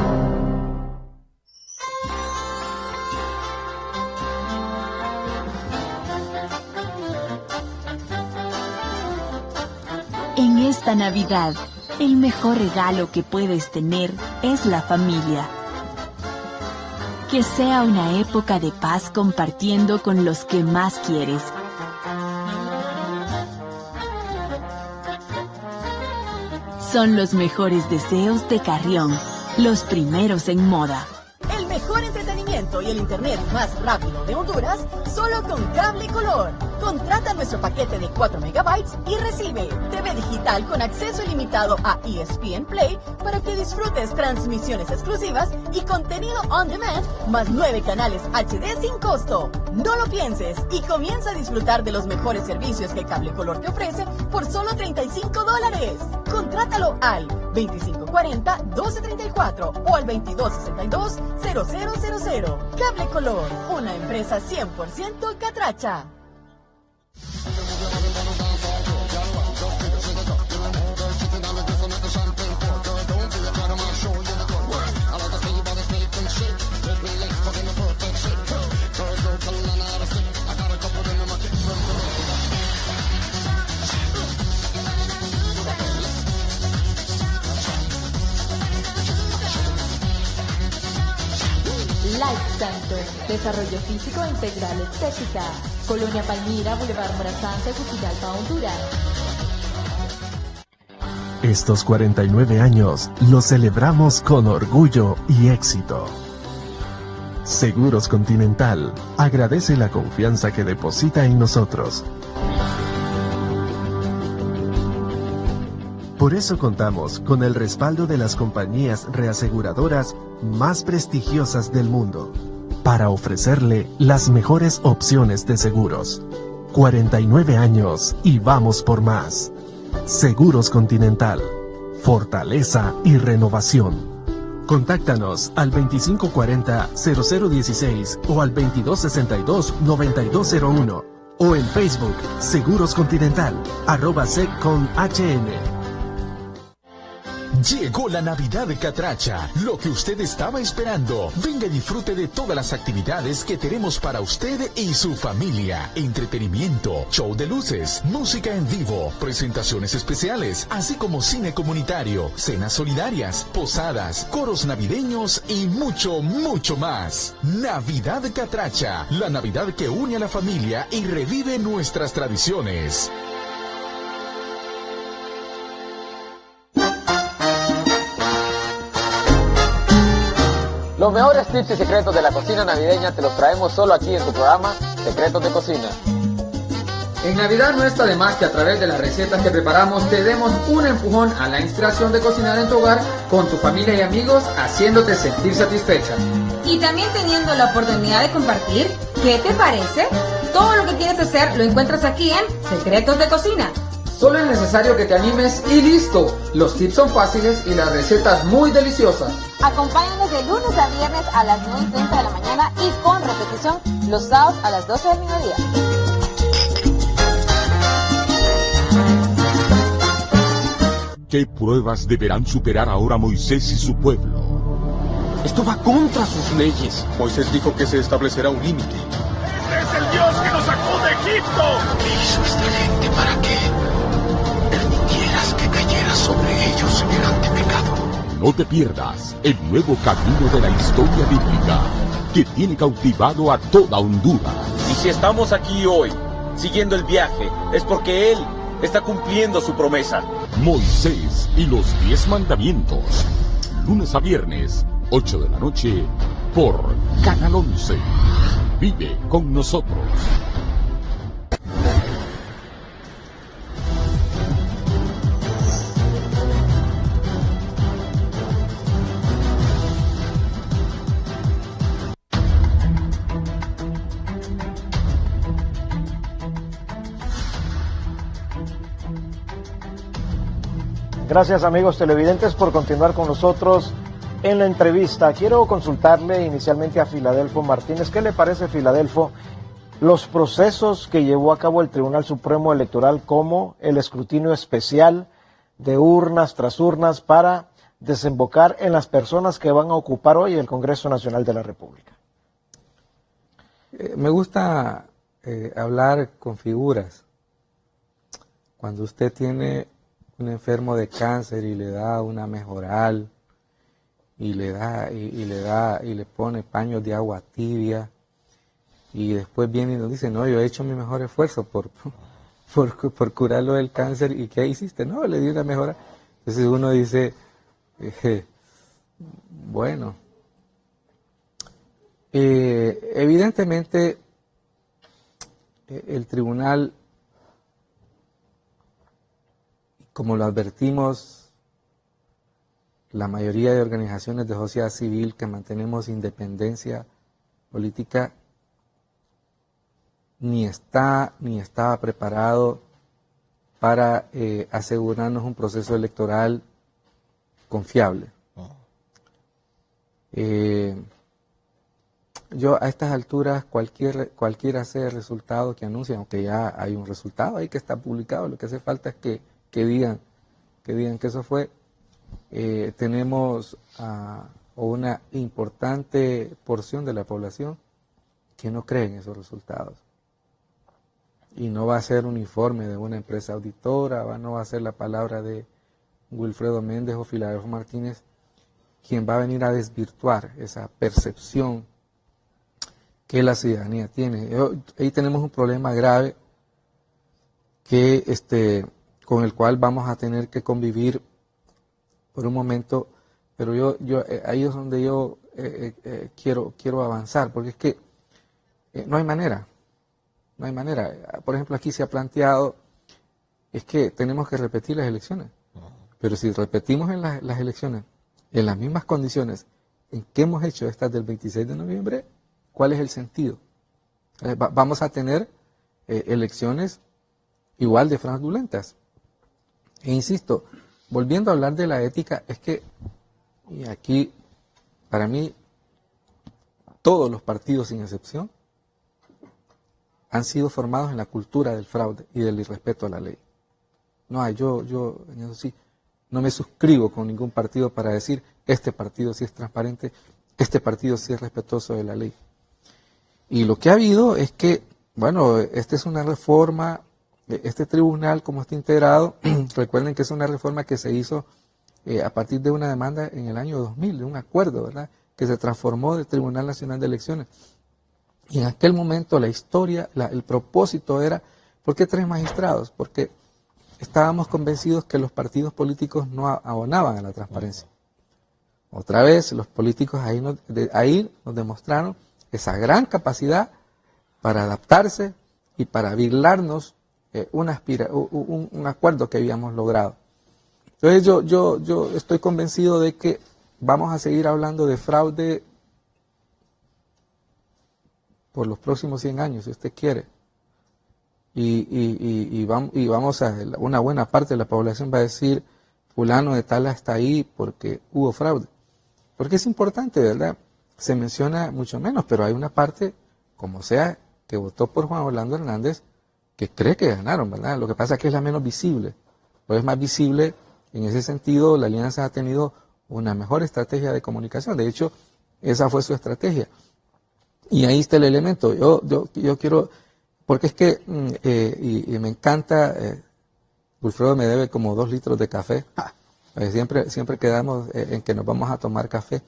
En esta Navidad, el mejor regalo que puedes tener es la familia. Que sea una época de paz compartiendo con los que más quieres. Son los mejores deseos de Carrión, los primeros en moda. El mejor entretenimiento y el internet más rápido de Honduras, solo con Cable Color. Contrata nuestro paquete de 4 megabytes y recibe TV digital con acceso ilimitado a ESPN Play para que disfrutes transmisiones exclusivas y contenido on demand, más 9 canales HD sin costo. No lo pienses y comienza a disfrutar de los mejores servicios que Cable Color te ofrece por solo $35. Contrátalo al 2540-1234 o al 2262-0000. Cable Color, una empresa 100% catracha. Life Center, Desarrollo Físico Integral Estética, Colonia Palmira, Boulevard Morazán, Tegucigalpa, Honduras. Estos 49 años los celebramos con orgullo y éxito. Seguros Continental agradece la confianza que deposita en nosotros. Por eso contamos con el respaldo de las compañías reaseguradoras más prestigiosas del mundo, para ofrecerle las mejores opciones de seguros. 49 años y vamos por más. Seguros Continental, fortaleza y renovación. Contáctanos al 2540-0016 o al 2262-9201 o en Facebook Seguros Continental, @secconhn. Llegó la Navidad de Catracha, lo que usted estaba esperando. Venga y disfrute de todas las actividades que tenemos para usted y su familia. Entretenimiento, show de luces, música en vivo, presentaciones especiales, así como cine comunitario, cenas solidarias, posadas, coros navideños y mucho, mucho más. Navidad de Catracha, la Navidad que une a la familia y revive nuestras tradiciones. Los mejores tips y secretos de la cocina navideña te los traemos solo aquí en tu programa Secretos de Cocina. En Navidad no está de más que a través de las recetas que preparamos te demos un empujón a la inspiración de cocinar en tu hogar con tu familia y amigos, haciéndote sentir satisfecha. Y también teniendo la oportunidad de compartir, ¿qué te parece? Todo lo que quieres hacer lo encuentras aquí en Secretos de Cocina. Solo es necesario que te animes y listo. Los tips son fáciles y las recetas muy deliciosas. Acompáñanos de lunes a viernes a las 9:30 de la mañana y con repetición los sábados a las 12 del mediodía. ¿Qué pruebas deberán superar ahora Moisés y su pueblo? Esto va contra sus leyes. Moisés dijo que se establecerá un límite. ¡Este es el Dios que nos sacó de Egipto! ¿Qué hizo esta gente para que permitieras que cayera sobre ellos semejante pecado? No te pierdas el nuevo camino de la historia bíblica que tiene cautivado a toda Honduras. Y si estamos aquí hoy, siguiendo el viaje, es porque Él está cumpliendo su promesa. Moisés y los 10 mandamientos. Lunes a viernes, 8 de la noche, por Canal 11. Vive con nosotros. Gracias amigos televidentes por continuar con nosotros en la entrevista. Quiero consultarle inicialmente a Filadelfo Martínez. ¿Qué le parece, Filadelfo, los procesos que llevó a cabo el Tribunal Supremo Electoral, como el escrutinio especial de urnas tras urnas para desembocar en las personas que van a ocupar hoy el Congreso Nacional de la República? Me gusta hablar con figuras. Cuando usted tiene un enfermo de cáncer y le da una mejoral y le pone paños de agua tibia y después viene y nos dice, no, yo he hecho mi mejor esfuerzo por curarlo del cáncer. ¿Y qué hiciste? No, le di una mejora. Entonces uno dice, bueno, evidentemente el tribunal, como lo advertimos la mayoría de organizaciones de sociedad civil que mantenemos independencia política, ni estaba preparado para asegurarnos un proceso electoral confiable. Yo a estas alturas, cualquiera sea el resultado que anuncien, aunque ya hay un resultado ahí que está publicado, lo que hace falta es que digan que eso fue. Tenemos una importante porción de la población que no cree en esos resultados. Y no va a ser un informe de una empresa auditora, no va a ser la palabra de Wilfredo Méndez o Filadelfo Martínez quien va a venir a desvirtuar esa percepción que la ciudadanía tiene. Ahí tenemos un problema grave que con el cual vamos a tener que convivir por un momento, pero ahí es donde yo quiero avanzar, porque es que no hay manera. Por ejemplo, aquí se ha planteado es que tenemos que repetir las elecciones, pero si repetimos en las elecciones en las mismas condiciones en que hemos hecho estas del 26 de noviembre, ¿cuál es el sentido? Vamos a tener elecciones igual de fraudulentas. E insisto, volviendo a hablar de la ética, es que, y aquí, para mí, todos los partidos sin excepción han sido formados en la cultura del fraude y del irrespeto a la ley. No, yo en eso sí, no me suscribo con ningún partido para decir, este partido sí es transparente, este partido sí es respetuoso de la ley. Y lo que ha habido es que, bueno, esta es una reforma, este tribunal como está integrado, recuerden que es una reforma que se hizo a partir de una demanda en el año 2000, de un acuerdo, ¿verdad?, que se transformó del Tribunal Nacional de Elecciones. Y en aquel momento la historia, el propósito era, ¿por qué 3 magistrados? Porque estábamos convencidos que los partidos políticos no abonaban a la transparencia. Otra vez, los políticos ahí nos demostraron esa gran capacidad para adaptarse y para virlarnos un acuerdo que habíamos logrado. Entonces yo estoy convencido de que vamos a seguir hablando de fraude por los próximos 100 años, si usted quiere. Y vamos a, una buena parte de la población va a decir, fulano de tal está ahí porque hubo fraude. Porque es importante, ¿verdad? Se menciona mucho menos, pero hay una parte, como sea, que votó por Juan Orlando Hernández, que cree que ganaron, ¿verdad? Lo que pasa es que es la menos visible. Pues es más visible, en ese sentido, la alianza ha tenido una mejor estrategia de comunicación. De hecho, esa fue su estrategia. Y ahí está el elemento. Yo quiero, porque es que, y me encanta, Wilfredo me debe como 2 litros de café. Siempre quedamos en que nos vamos a tomar café.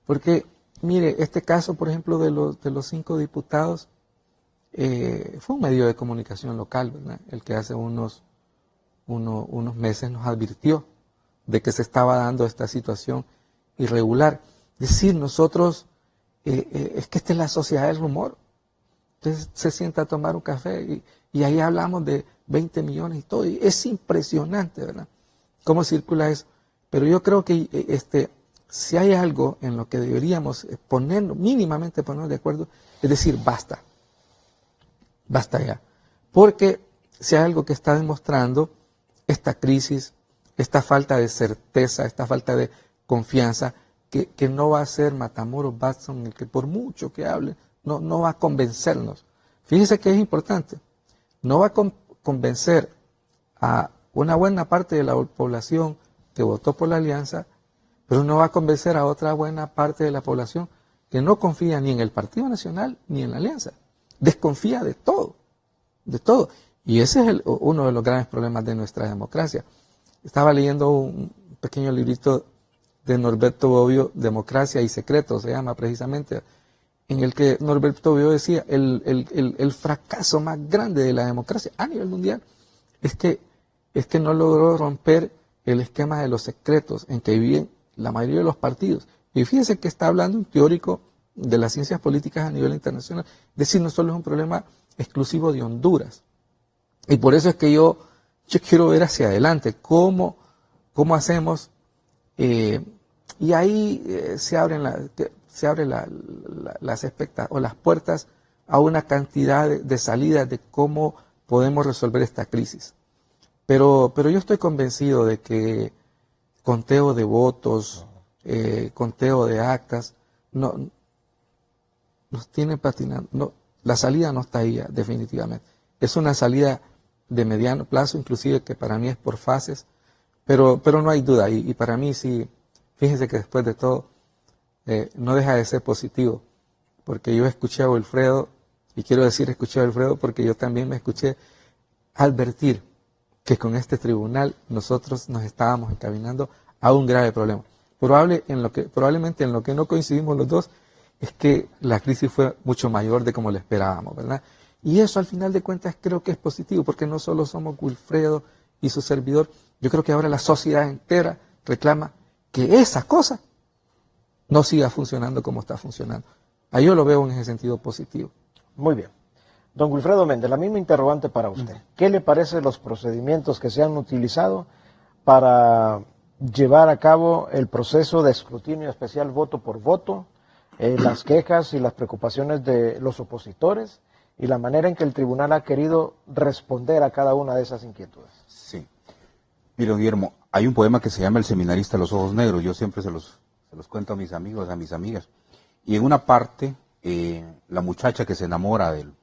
Porque, mire, este caso, por ejemplo, de los 5 diputados, fue un medio de comunicación local, ¿verdad?, el que hace unos meses nos advirtió de que se estaba dando esta situación irregular. Es decir, nosotros, es que esta es la sociedad del rumor. Usted se sienta a tomar un café y ahí hablamos de 20 millones y todo. Y es impresionante, ¿verdad?, cómo circula eso. Pero yo creo que si hay algo en lo que deberíamos mínimamente ponernos de acuerdo, es decir, basta ya. Porque si hay algo que está demostrando esta crisis, esta falta de certeza, esta falta de confianza, que no va a ser Matamoros Watson el que por mucho que hable, no va a convencernos. Fíjese que es importante, no va a convencer a una buena parte de la población que votó por la alianza, pero no va a convencer a otra buena parte de la población que no confía ni en el Partido Nacional ni en la alianza. Desconfía de todo. Y ese es uno de los grandes problemas de nuestra democracia. Estaba leyendo un pequeño librito de Norberto Bobbio, Democracia y Secretos, se llama precisamente, en el que Norberto Bobbio decía, el fracaso más grande de la democracia a nivel mundial es que no logró romper el esquema de los secretos en que viven la mayoría de los partidos. Y fíjese que está hablando un teórico de las ciencias políticas a nivel internacional. Es decir, no solo es un problema exclusivo de Honduras. Y por eso es que yo quiero ver hacia adelante cómo hacemos, y ahí se abren las puertas a una cantidad de salidas de cómo podemos resolver esta crisis. Pero yo estoy convencido de que conteo de votos, conteo de actas, nos tiene patinando. No, la salida no está ahí definitivamente. Es una salida de mediano plazo, inclusive que para mí es por fases, pero no hay duda. Y para mí sí, fíjense que después de todo, no deja de ser positivo, porque yo escuché a Wilfredo, y quiero decir escuché a Wilfredo porque yo también me escuché advertir que con este tribunal nosotros nos estábamos encaminando a un grave problema. Probablemente en lo que no coincidimos los dos es que la crisis fue mucho mayor de como lo esperábamos, ¿verdad? Y eso al final de cuentas creo que es positivo, porque no solo somos Wilfredo y su servidor, yo creo que ahora la sociedad entera reclama que esa cosa no siga funcionando como está funcionando. Ahí yo lo veo en ese sentido positivo. Muy bien. Don Wilfredo Méndez, la misma interrogante para usted. ¿Qué le parecen los procedimientos que se han utilizado para llevar a cabo el proceso de escrutinio especial voto por voto, las quejas y las preocupaciones de los opositores y la manera en que el tribunal ha querido responder a cada una de esas inquietudes? Sí. Mira, Guillermo, hay un poema que se llama El seminarista de los ojos negros. Yo siempre se los cuento a mis amigos, a mis amigas. Y en una parte, la muchacha que se enamora del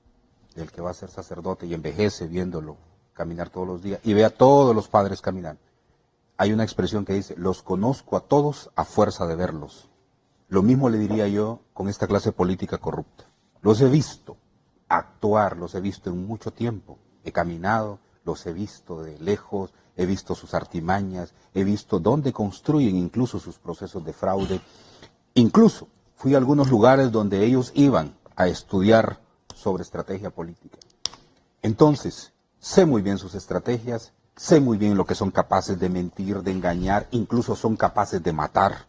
que va a ser sacerdote y envejece viéndolo caminar todos los días y ve a todos los padres caminar. Hay una expresión que dice, los conozco a todos a fuerza de verlos. Lo mismo le diría yo con esta clase política corrupta. Los he visto actuar, los he visto en mucho tiempo. He caminado, los he visto de lejos, he visto sus artimañas, he visto dónde construyen incluso sus procesos de fraude. Incluso fui a algunos lugares donde ellos iban a estudiar sobre estrategia política. Entonces, sé muy bien sus estrategias, sé muy bien lo que son capaces de mentir, de engañar, incluso son capaces de matar.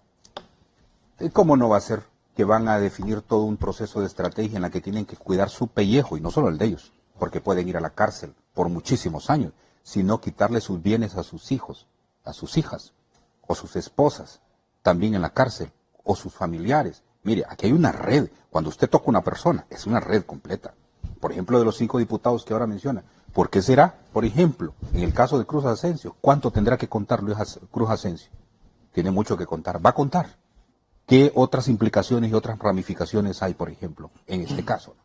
¿Cómo no va a ser que van a definir todo un proceso de estrategia en la que tienen que cuidar su pellejo, y no solo el de ellos, porque pueden ir a la cárcel por muchísimos años, sino quitarle sus bienes a sus hijos, a sus hijas, o sus esposas, también en la cárcel, o sus familiares? Mire, aquí hay una red. Cuando usted toca a una persona, es una red completa. Por ejemplo, de los 5 diputados que ahora menciona. ¿Por qué será? Por ejemplo, en el caso de Cruz Asensio, ¿cuánto tendrá que contar Cruz Asensio? Tiene mucho que contar. Va a contar. ¿Qué otras implicaciones y otras ramificaciones hay, por ejemplo, en este caso?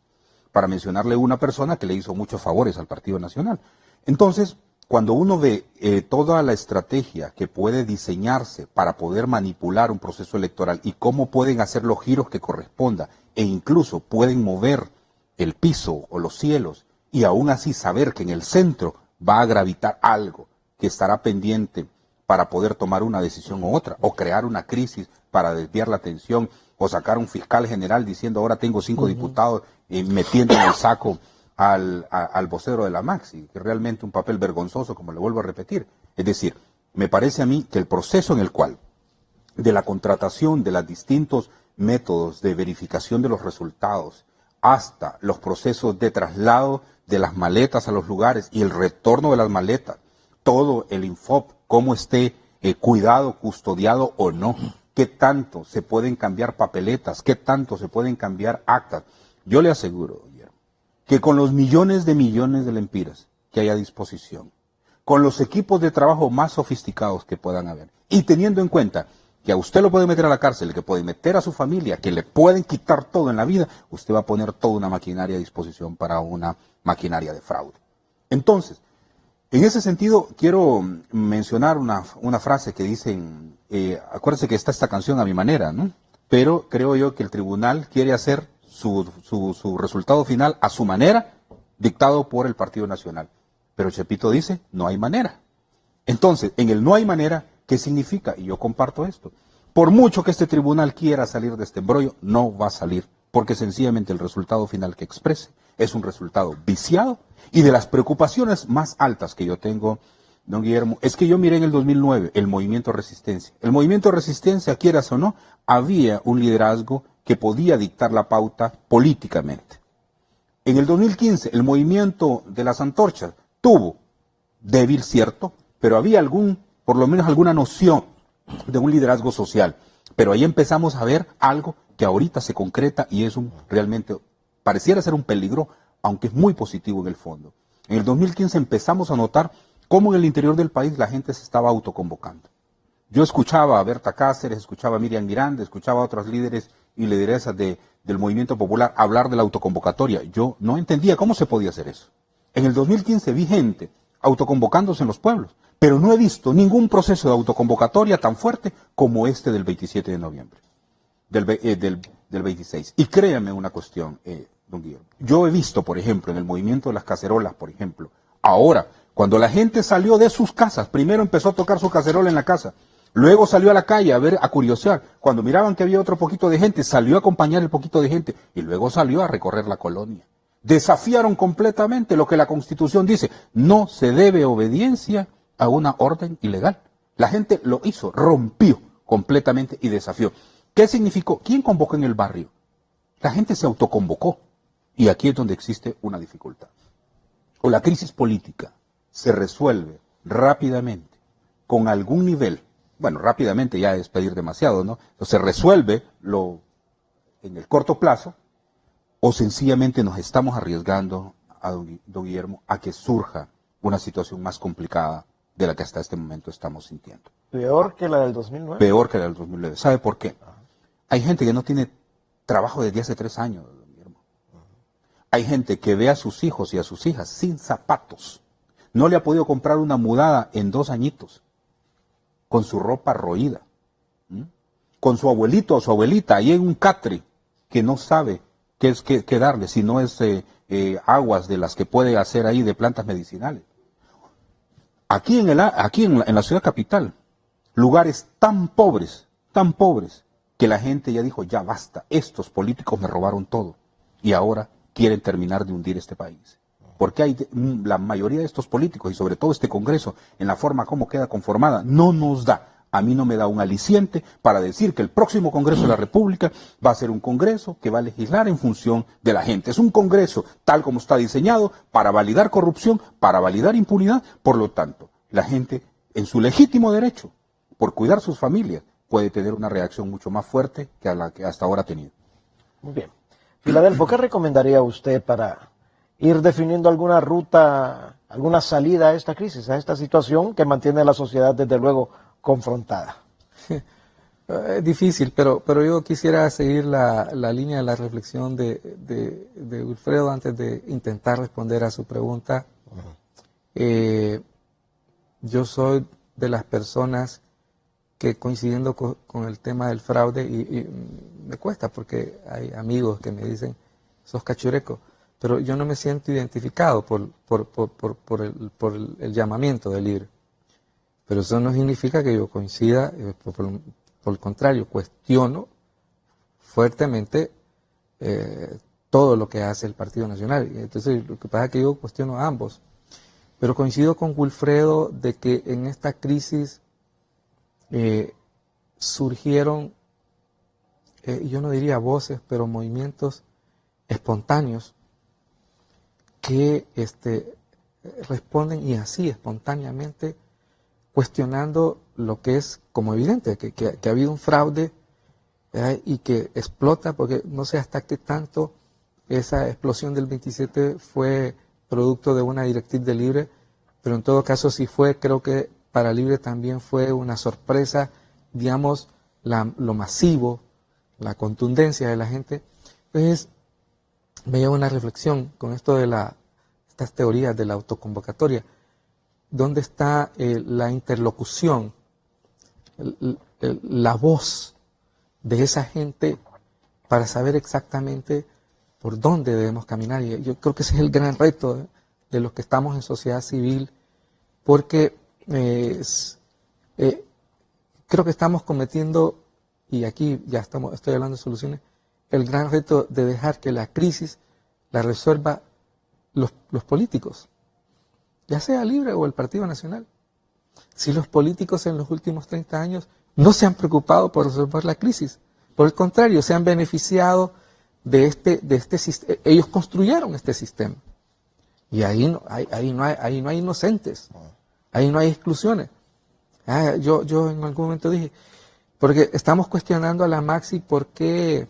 Para mencionarle una persona que le hizo muchos favores al Partido Nacional. Entonces, cuando uno ve toda la estrategia que puede diseñarse para poder manipular un proceso electoral y cómo pueden hacer los giros que corresponda e incluso pueden mover el piso o los cielos y aún así saber que en el centro va a gravitar algo que estará pendiente para poder tomar una decisión u otra o crear una crisis para desviar la atención o sacar un fiscal general diciendo ahora tengo 5 diputados metiendo en el saco al vocero de la Maxi, que realmente un papel vergonzoso, como le vuelvo a repetir. Es decir, me parece a mí que el proceso en el cual, de la contratación de los distintos métodos de verificación de los resultados, hasta los procesos de traslado de las maletas a los lugares y el retorno de las maletas, todo el Infop, cómo esté cuidado, custodiado o no, qué tanto se pueden cambiar papeletas, qué tanto se pueden cambiar actas. Yo le aseguro, que con los millones de lempiras que hay a disposición, con los equipos de trabajo más sofisticados que puedan haber, y teniendo en cuenta que a usted lo pueden meter a la cárcel, que pueden meter a su familia, que le pueden quitar todo en la vida, usted va a poner toda una maquinaria a disposición para una maquinaria de fraude. Entonces, en ese sentido, quiero mencionar una frase que dicen, acuérdense que está esta canción a mi manera, ¿no? Pero creo yo que el tribunal quiere hacer su resultado final a su manera, dictado por el Partido Nacional. Pero Chepito dice, no hay manera. Entonces, en el no hay manera, ¿qué significa? Y yo comparto esto. Por mucho que este tribunal quiera salir de este embrollo, no va a salir, porque sencillamente el resultado final que exprese es un resultado viciado, y de las preocupaciones más altas que yo tengo, don Guillermo, es que yo miré en el 2009 el Movimiento Resistencia. El Movimiento Resistencia, quieras o no, había un liderazgo que podía dictar la pauta políticamente. En el 2015, el movimiento de las antorchas tuvo, débil cierto, pero había por lo menos alguna noción de un liderazgo social. Pero ahí empezamos a ver algo que ahorita se concreta y es realmente, pareciera ser un peligro, aunque es muy positivo en el fondo. En el 2015 empezamos a notar cómo en el interior del país la gente se estaba autoconvocando. Yo escuchaba a Berta Cáceres, escuchaba a Miriam Miranda, escuchaba a otros líderes y lideresas del movimiento popular hablar de la autoconvocatoria. Yo no entendía cómo se podía hacer eso. En el 2015 vi gente autoconvocándose en los pueblos, pero no he visto ningún proceso de autoconvocatoria tan fuerte como este del 27 de noviembre, del 26. Y créame una cuestión, don Guillermo. Yo he visto, por ejemplo, en el movimiento de las cacerolas, por ejemplo, ahora, cuando la gente salió de sus casas, primero empezó a tocar su cacerola en la casa, Luego salió a la calle a ver, a curiosear. Cuando miraban que había otro poquito de gente, salió a acompañar el poquito de gente y luego salió a recorrer la colonia. Desafiaron completamente lo que la Constitución dice. No se debe obediencia a una orden ilegal. La gente lo hizo, rompió completamente y desafió. ¿Qué significó? ¿Quién convocó en el barrio? La gente se autoconvocó. Y aquí es donde existe una dificultad. O la crisis política se resuelve rápidamente con algún nivel. Bueno, rápidamente ya es pedir demasiado, ¿no? O se resuelve en el corto plazo, o sencillamente nos estamos arriesgando, a don Guillermo, a que surja una situación más complicada de la que hasta este momento estamos sintiendo. ¿Peor que la del 2009? Peor que la del 2009. ¿Sabe por qué? Hay gente que no tiene trabajo desde hace 3 años, don Guillermo. Hay gente que ve a sus hijos y a sus hijas sin zapatos. No le ha podido comprar una mudada en 2 añitos. Con su ropa roída, con su abuelito o su abuelita ahí en un catre que no sabe qué darle, si no es aguas de las que puede hacer ahí de plantas medicinales. Aquí en la ciudad capital, lugares tan pobres, que la gente ya dijo, ya basta, estos políticos me robaron todo y ahora quieren terminar de hundir este país. Porque la mayoría de estos políticos, y sobre todo este Congreso, en la forma como queda conformada, no nos da, a mí no me da un aliciente para decir que el próximo Congreso de la República va a ser un Congreso que va a legislar en función de la gente. Es un Congreso tal como está diseñado para validar corrupción, para validar impunidad. Por lo tanto, la gente, en su legítimo derecho, por cuidar sus familias, puede tener una reacción mucho más fuerte que a la que hasta ahora ha tenido. Muy bien. Filadelfo, ¿qué recomendaría usted para ir definiendo alguna ruta, alguna salida a esta crisis, a esta situación que mantiene a la sociedad desde luego confrontada? Es difícil, pero yo quisiera seguir la línea de la reflexión de Wilfredo antes de intentar responder a su pregunta. Yo soy de las personas que, coincidiendo con el tema del fraude, y me cuesta porque hay amigos que me dicen, sos cachureco, pero yo no me siento identificado por el llamamiento del LIBRE. Pero eso no significa que yo coincida, por el contrario, cuestiono fuertemente todo lo que hace el Partido Nacional. Entonces, lo que pasa es que yo cuestiono a ambos. Pero coincido con Wilfredo de que en esta crisis surgieron, yo no diría voces, pero movimientos espontáneos que responden y así espontáneamente cuestionando lo que es como evidente, que ha habido un fraude y que explota, porque no sé hasta qué tanto esa explosión del 27 fue producto de una directriz de LIBRE, pero en todo caso sí fue, creo que para LIBRE también fue una sorpresa, digamos, lo masivo, la contundencia de la gente. Entonces, me lleva una reflexión con esto de estas teorías de la autoconvocatoria. ¿Dónde está la interlocución, la voz de esa gente para saber exactamente por dónde debemos caminar? Y yo creo que ese es el gran reto de los que estamos en sociedad civil, porque creo que estamos cometiendo, y aquí ya estoy hablando de soluciones, el gran reto de dejar que la crisis la resuelva los políticos, ya sea LIBRE o el Partido Nacional. Si los políticos en los últimos 30 años no se han preocupado por resolver la crisis, por el contrario, se han beneficiado de este sistema. Ellos construyeron este sistema. Y ahí no hay inocentes, ahí no hay exclusiones. Yo en algún momento dije, porque estamos cuestionando a la Maxi por qué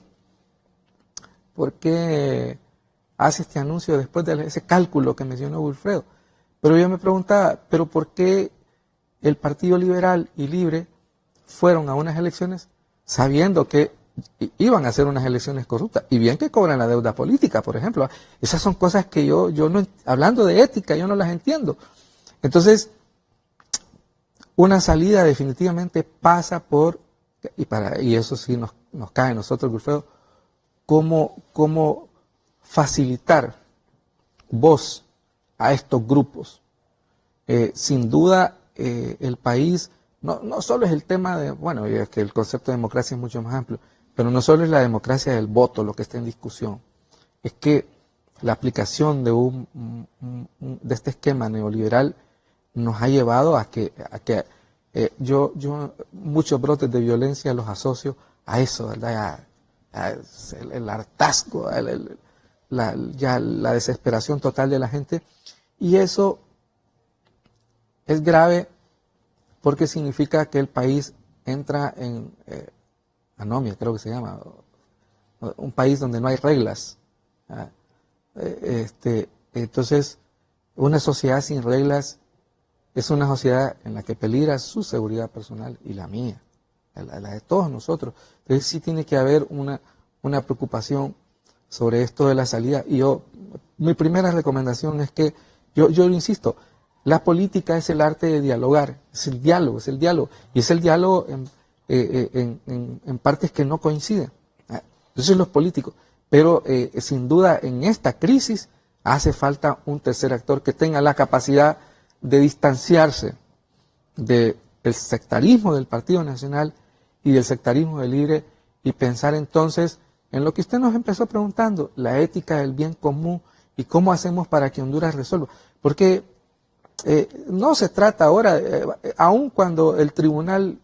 hace este anuncio después de ese cálculo que mencionó Wilfredo. Pero yo me preguntaba, ¿pero por qué el Partido Liberal y Libre fueron a unas elecciones sabiendo que iban a ser unas elecciones corruptas? Y bien que cobran la deuda política, por ejemplo. Esas son cosas que yo no, hablando de ética, yo no las entiendo. Entonces, una salida definitivamente pasa por, y eso sí nos cae a nosotros, Wilfredo, cómo facilitar voz a estos grupos. Sin duda, el país no solo es el tema de, bueno, es que el concepto de democracia es mucho más amplio, pero no solo es la democracia del voto lo que está en discusión, es que la aplicación de este esquema neoliberal nos ha llevado a que yo muchos brotes de violencia los asocio a eso, ¿verdad? El hartazgo, la desesperación total de la gente, y eso es grave porque significa que el país entra en anomia, creo que se llama, un país donde no hay reglas. Entonces, una sociedad sin reglas es una sociedad en la que peligra su seguridad personal y la mía, la de todos nosotros. Entonces sí tiene que haber una preocupación sobre esto de la salida. Y mi primera recomendación es que, yo insisto, la política es el arte de dialogar, es el diálogo, y es el diálogo en partes que no coinciden. Eso es los políticos. Pero sin duda en esta crisis hace falta un tercer actor que tenga la capacidad de distanciarse del sectarismo del Partido Nacional y del sectarismo del Libre y pensar entonces en lo que usted nos empezó preguntando, la ética del bien común y cómo hacemos para que Honduras resuelva. Porque no se trata ahora, aun cuando el tribunal,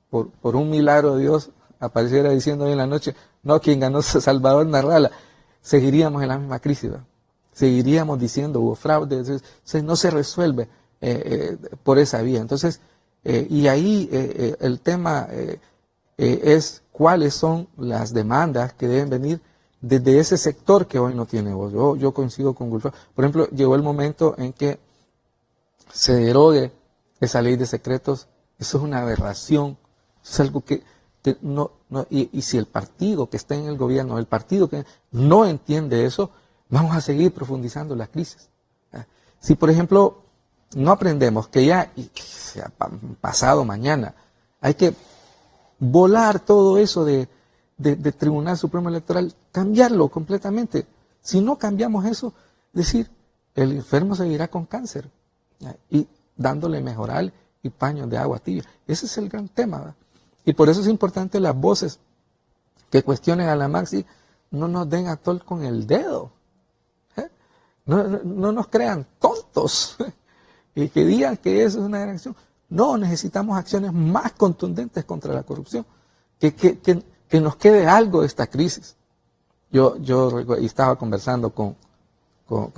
por un milagro de Dios, apareciera diciendo hoy en la noche, no, quien ganó Salvador Narrala, seguiríamos en la misma crisis, ¿verdad? Seguiríamos diciendo hubo fraude, no se resuelve por esa vía. Entonces, y ahí el tema es cuáles son las demandas que deben venir desde ese sector que hoy no tiene voz. Yo coincido con Wilfredo. Por ejemplo, llegó el momento en que se derogue esa ley de secretos. Eso es una aberración. Eso es algo que y si el partido que está en el gobierno, el partido que no entiende eso, vamos a seguir profundizando la crisis. Si, por ejemplo, no aprendemos que ya, sea pasado mañana, hay que volar todo eso de Tribunal Supremo Electoral, cambiarlo completamente. Si no cambiamos eso, decir, el enfermo seguirá con cáncer y dándole mejoral y paños de agua tibia. Ese es el gran tema, ¿verdad? Y por eso es importante las voces que cuestionen a la Maxi, no nos den atol con el dedo. No nos crean tontos y que digan que eso es una gran acción. No, necesitamos acciones más contundentes contra la corrupción, que nos quede algo de esta crisis. Yo estaba conversando con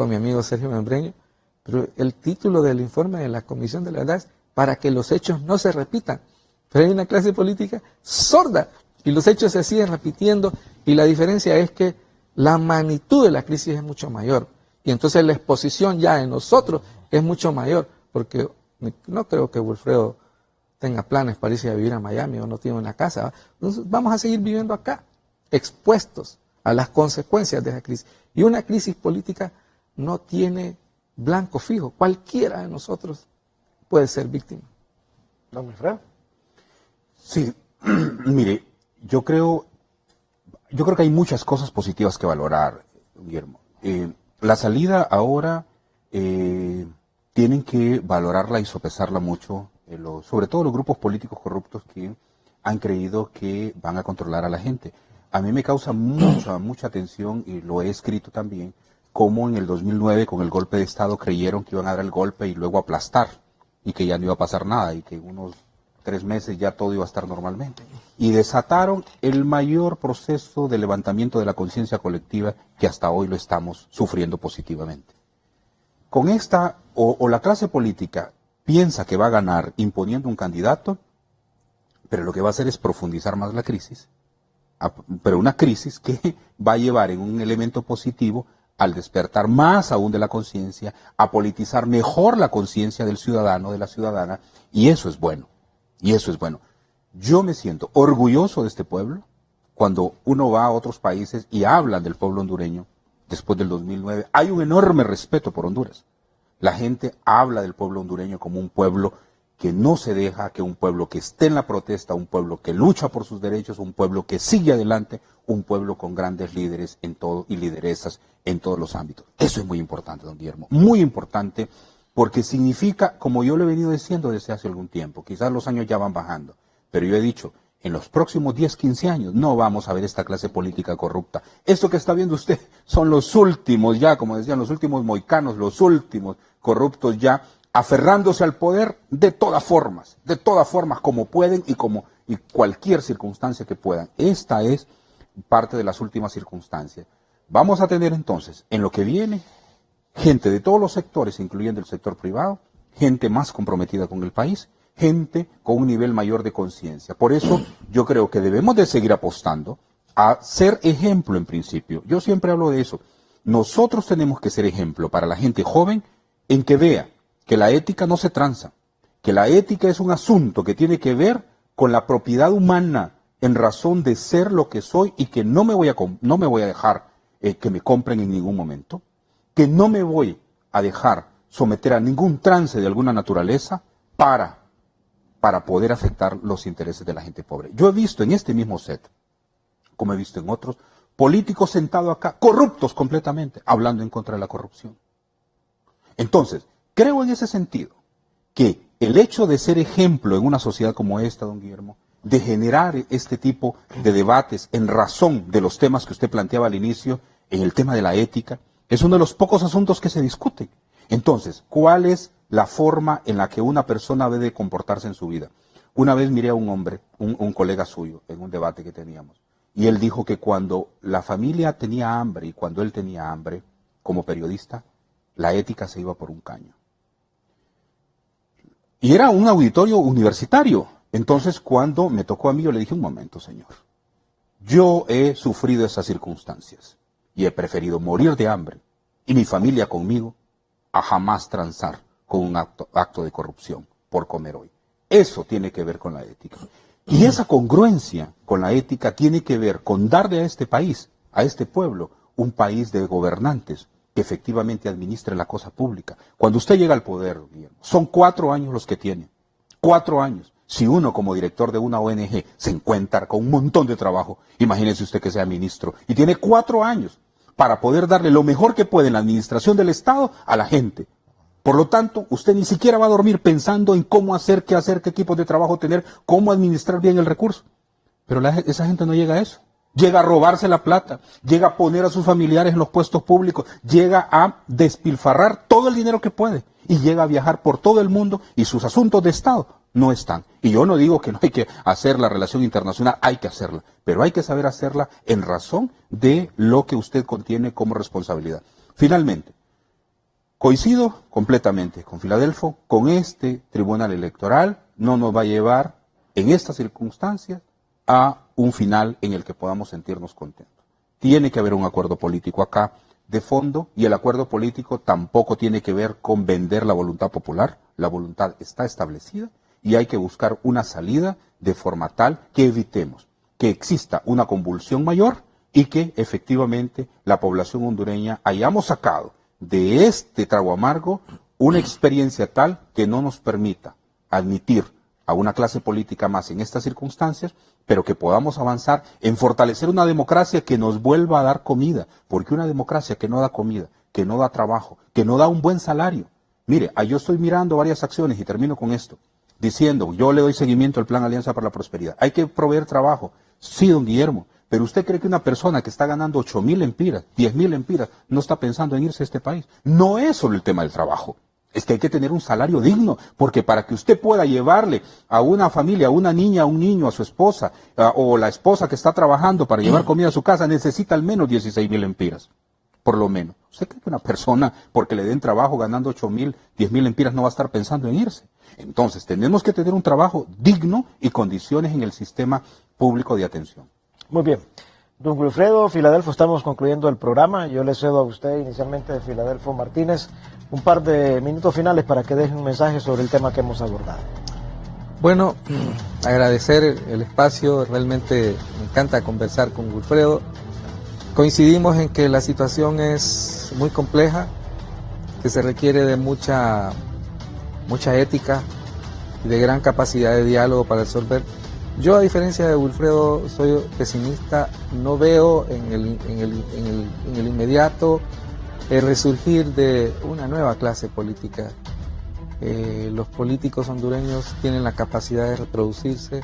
mi amigo Sergio Membreño, pero el título del informe de la Comisión de la Verdad es para que los hechos no se repitan. Pero hay una clase política sorda y los hechos se siguen repitiendo, y la diferencia es que la magnitud de la crisis es mucho mayor. Y entonces la exposición ya en nosotros es mucho mayor, porque no creo que Wilfredo tenga planes para irse a vivir a Miami o no tiene una casa, ¿va? Entonces vamos a seguir viviendo acá, expuestos a las consecuencias de esa crisis. Y una crisis política no tiene blanco fijo. Cualquiera de nosotros puede ser víctima. ¿Don Wilfredo? Sí, mire, yo creo que hay muchas cosas positivas que valorar, Guillermo. La salida ahora tienen que valorarla y sopesarla mucho, sobre todo los grupos políticos corruptos que han creído que van a controlar a la gente. A mí me causa mucha atención, y lo he escrito también, cómo en el 2009 con el golpe de Estado creyeron que iban a dar el golpe y luego aplastar, y que ya no iba a pasar nada, y que en unos 3 meses ya todo iba a estar normalmente. Y desataron el mayor proceso de levantamiento de la conciencia colectiva que hasta hoy lo estamos sufriendo positivamente. Con esta, o la clase política piensa que va a ganar imponiendo un candidato, pero lo que va a hacer es profundizar más la crisis, pero una crisis que va a llevar en un elemento positivo al despertar más aún de la conciencia, a politizar mejor la conciencia del ciudadano, de la ciudadana, y eso es bueno. Y eso es bueno. Yo me siento orgulloso de este pueblo cuando uno va a otros países y hablan del pueblo hondureño después del 2009. Hay un enorme respeto por Honduras. La gente habla del pueblo hondureño como un pueblo que no se deja, que un pueblo que esté en la protesta, un pueblo que lucha por sus derechos, un pueblo que sigue adelante, un pueblo con grandes líderes en todo y lideresas en todos los ámbitos. Eso es muy importante, don Guillermo. Muy importante porque significa, como yo lo he venido diciendo desde hace algún tiempo, quizás los años ya van bajando, pero yo he dicho, en los próximos 10, 15 años no vamos a ver esta clase política corrupta. Esto que está viendo usted son los últimos ya, como decían, los últimos mohicanos, los últimos corruptos ya, aferrándose al poder de todas formas como pueden y cualquier circunstancia que puedan. Esta es parte de las últimas circunstancias. Vamos a tener entonces, en lo que viene, gente de todos los sectores, incluyendo el sector privado, gente más comprometida con el país, gente con un nivel mayor de conciencia. Por eso yo creo que debemos de seguir apostando a ser ejemplo en principio. Yo siempre hablo de eso. Nosotros tenemos que ser ejemplo para la gente joven en que vea que la ética no se tranza, que la ética es un asunto que tiene que ver con la propiedad humana en razón de ser lo que soy y que no me voy a dejar que me compren en ningún momento, que no me voy a dejar someter a ningún trance de alguna naturaleza para poder afectar los intereses de la gente pobre. Yo he visto en este mismo set, como he visto en otros, políticos sentados acá, corruptos completamente, hablando en contra de la corrupción. Entonces, creo en ese sentido que el hecho de ser ejemplo en una sociedad como esta, don Guillermo, de generar este tipo de debates en razón de los temas que usted planteaba al inicio, en el tema de la ética, es uno de los pocos asuntos que se discuten. Entonces, ¿cuál es la forma en la que una persona debe comportarse en su vida? Una vez miré a un hombre, un colega suyo, en un debate que teníamos, y él dijo que cuando la familia tenía hambre y cuando él tenía hambre, como periodista, la ética se iba por un caño. Y era un auditorio universitario. Entonces, cuando me tocó a mí, yo le dije, un momento, señor, yo he sufrido esas circunstancias y he preferido morir de hambre y mi familia conmigo a jamás transar con un acto de corrupción por comer hoy. Eso tiene que ver con la ética. Y esa congruencia con la ética tiene que ver con darle a este país, a este pueblo, un país de gobernantes que efectivamente administre la cosa pública. Cuando usted llega al poder, Guillermo, son 4 años los que tiene. 4 años. Si uno como director de una ONG se encuentra con un montón de trabajo, imagínese usted que sea ministro, y tiene 4 años para poder darle lo mejor que puede en la administración del Estado a la gente. Por lo tanto, usted ni siquiera va a dormir pensando en cómo hacer, qué equipos de trabajo tener, cómo administrar bien el recurso. Pero esa gente no llega a eso. Llega a robarse la plata, llega a poner a sus familiares en los puestos públicos, llega a despilfarrar todo el dinero que puede y llega a viajar por todo el mundo y sus asuntos de Estado no están. Y yo no digo que no hay que hacer la relación internacional, hay que hacerla, pero hay que saber hacerla en razón de lo que usted contiene como responsabilidad. Finalmente, coincido completamente con Filadelfo, con este tribunal electoral no nos va a llevar en estas circunstancias a un final en el que podamos sentirnos contentos. Tiene que haber un acuerdo político acá de fondo y el acuerdo político tampoco tiene que ver con vender la voluntad popular. La voluntad está establecida y hay que buscar una salida de forma tal que evitemos que exista una convulsión mayor y que efectivamente la población hondureña hayamos sacado de este trago amargo una experiencia tal que no nos permita admitir a una clase política más en estas circunstancias, pero que podamos avanzar en fortalecer una democracia que nos vuelva a dar comida, porque una democracia que no da comida, que no da trabajo, que no da un buen salario. Mire, yo estoy mirando varias acciones y termino con esto, diciendo, yo le doy seguimiento al Plan Alianza para la Prosperidad. Hay que proveer trabajo. Sí, don Guillermo, pero ¿usted cree que una persona que está ganando 8,000 lempiras, 10,000 lempiras, no está pensando en irse a este país? No es solo el tema del trabajo. Es que hay que tener un salario digno, porque para que usted pueda llevarle a una familia, a una niña, a un niño, a su esposa, o la esposa que está trabajando para llevar comida a su casa, necesita al menos 16,000 lempiras, por lo menos. ¿Usted cree que una persona, porque le den trabajo ganando 8,000, 10,000 lempiras, no va a estar pensando en irse? Entonces, tenemos que tener un trabajo digno y condiciones en el sistema público de atención. Muy bien. Don Wilfredo Filadelfo, estamos concluyendo el programa. Yo le cedo a usted inicialmente, Filadelfo Martínez, un par de minutos finales para que deje un mensaje sobre el tema que hemos abordado. Bueno, agradecer el espacio, realmente me encanta conversar con Wilfredo. Coincidimos en que la situación es muy compleja, que se requiere de mucha ética y de gran capacidad de diálogo para resolver. Yo, a diferencia de Wilfredo, soy pesimista, no veo en el inmediato el resurgir de una nueva clase política Los políticos hondureños tienen la capacidad de reproducirse,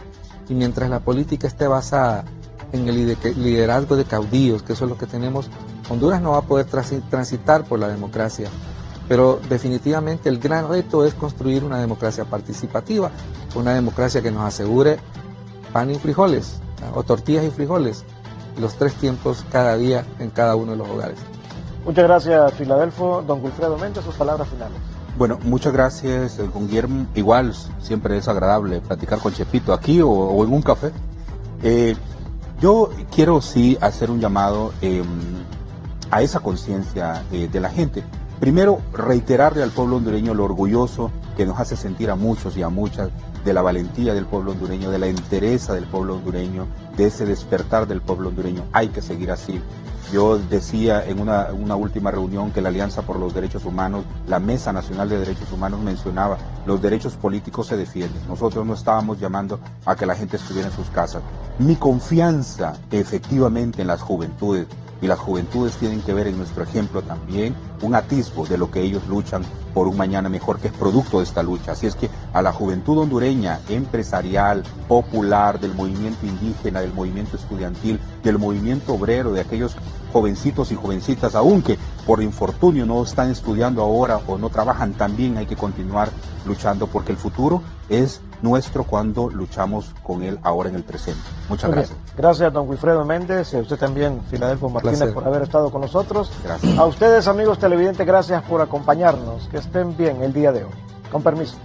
y mientras la política esté basada en el liderazgo de caudillos, que eso es lo que tenemos, Honduras no va a poder transitar por la democracia. Pero definitivamente el gran reto es construir una democracia participativa, una democracia que nos asegure pan y frijoles, o tortillas y frijoles, los 3 tiempos cada día en cada uno de los hogares. Muchas gracias, Filadelfo. Don Wilfredo Méndez, sus palabras finales. Bueno, muchas gracias, don Guillermo. Igual, siempre es agradable platicar con Chepito aquí o en un café. Yo quiero sí hacer un llamado a esa conciencia de la gente. Primero, reiterarle al pueblo hondureño lo orgulloso que nos hace sentir a muchos y a muchas de la valentía del pueblo hondureño, de la entereza del pueblo hondureño, de ese despertar del pueblo hondureño. Hay que seguir así. Yo decía en una última reunión que la Alianza por los Derechos Humanos, la Mesa Nacional de Derechos Humanos mencionaba, los derechos políticos se defienden. Nosotros no estábamos llamando a que la gente estuviera en sus casas. Mi confianza efectivamente en las juventudes, y las juventudes tienen que ver en nuestro ejemplo también un atisbo de lo que ellos luchan por un mañana mejor, que es producto de esta lucha. Así es que a la juventud hondureña, empresarial, popular, del movimiento indígena, del movimiento estudiantil, del movimiento obrero, de aquellos jovencitos y jovencitas, aunque por infortunio no están estudiando ahora o no trabajan, también hay que continuar luchando, porque el futuro es nuestro cuando luchamos con él ahora en el presente. Muchas gracias. Gracias, don Wilfredo Méndez, y a usted también, Filadelfo Martínez, Placer. por haber estado con nosotros. Gracias. A ustedes, amigos televidentes, gracias por acompañarnos. Que estén bien el día de hoy. Con permiso.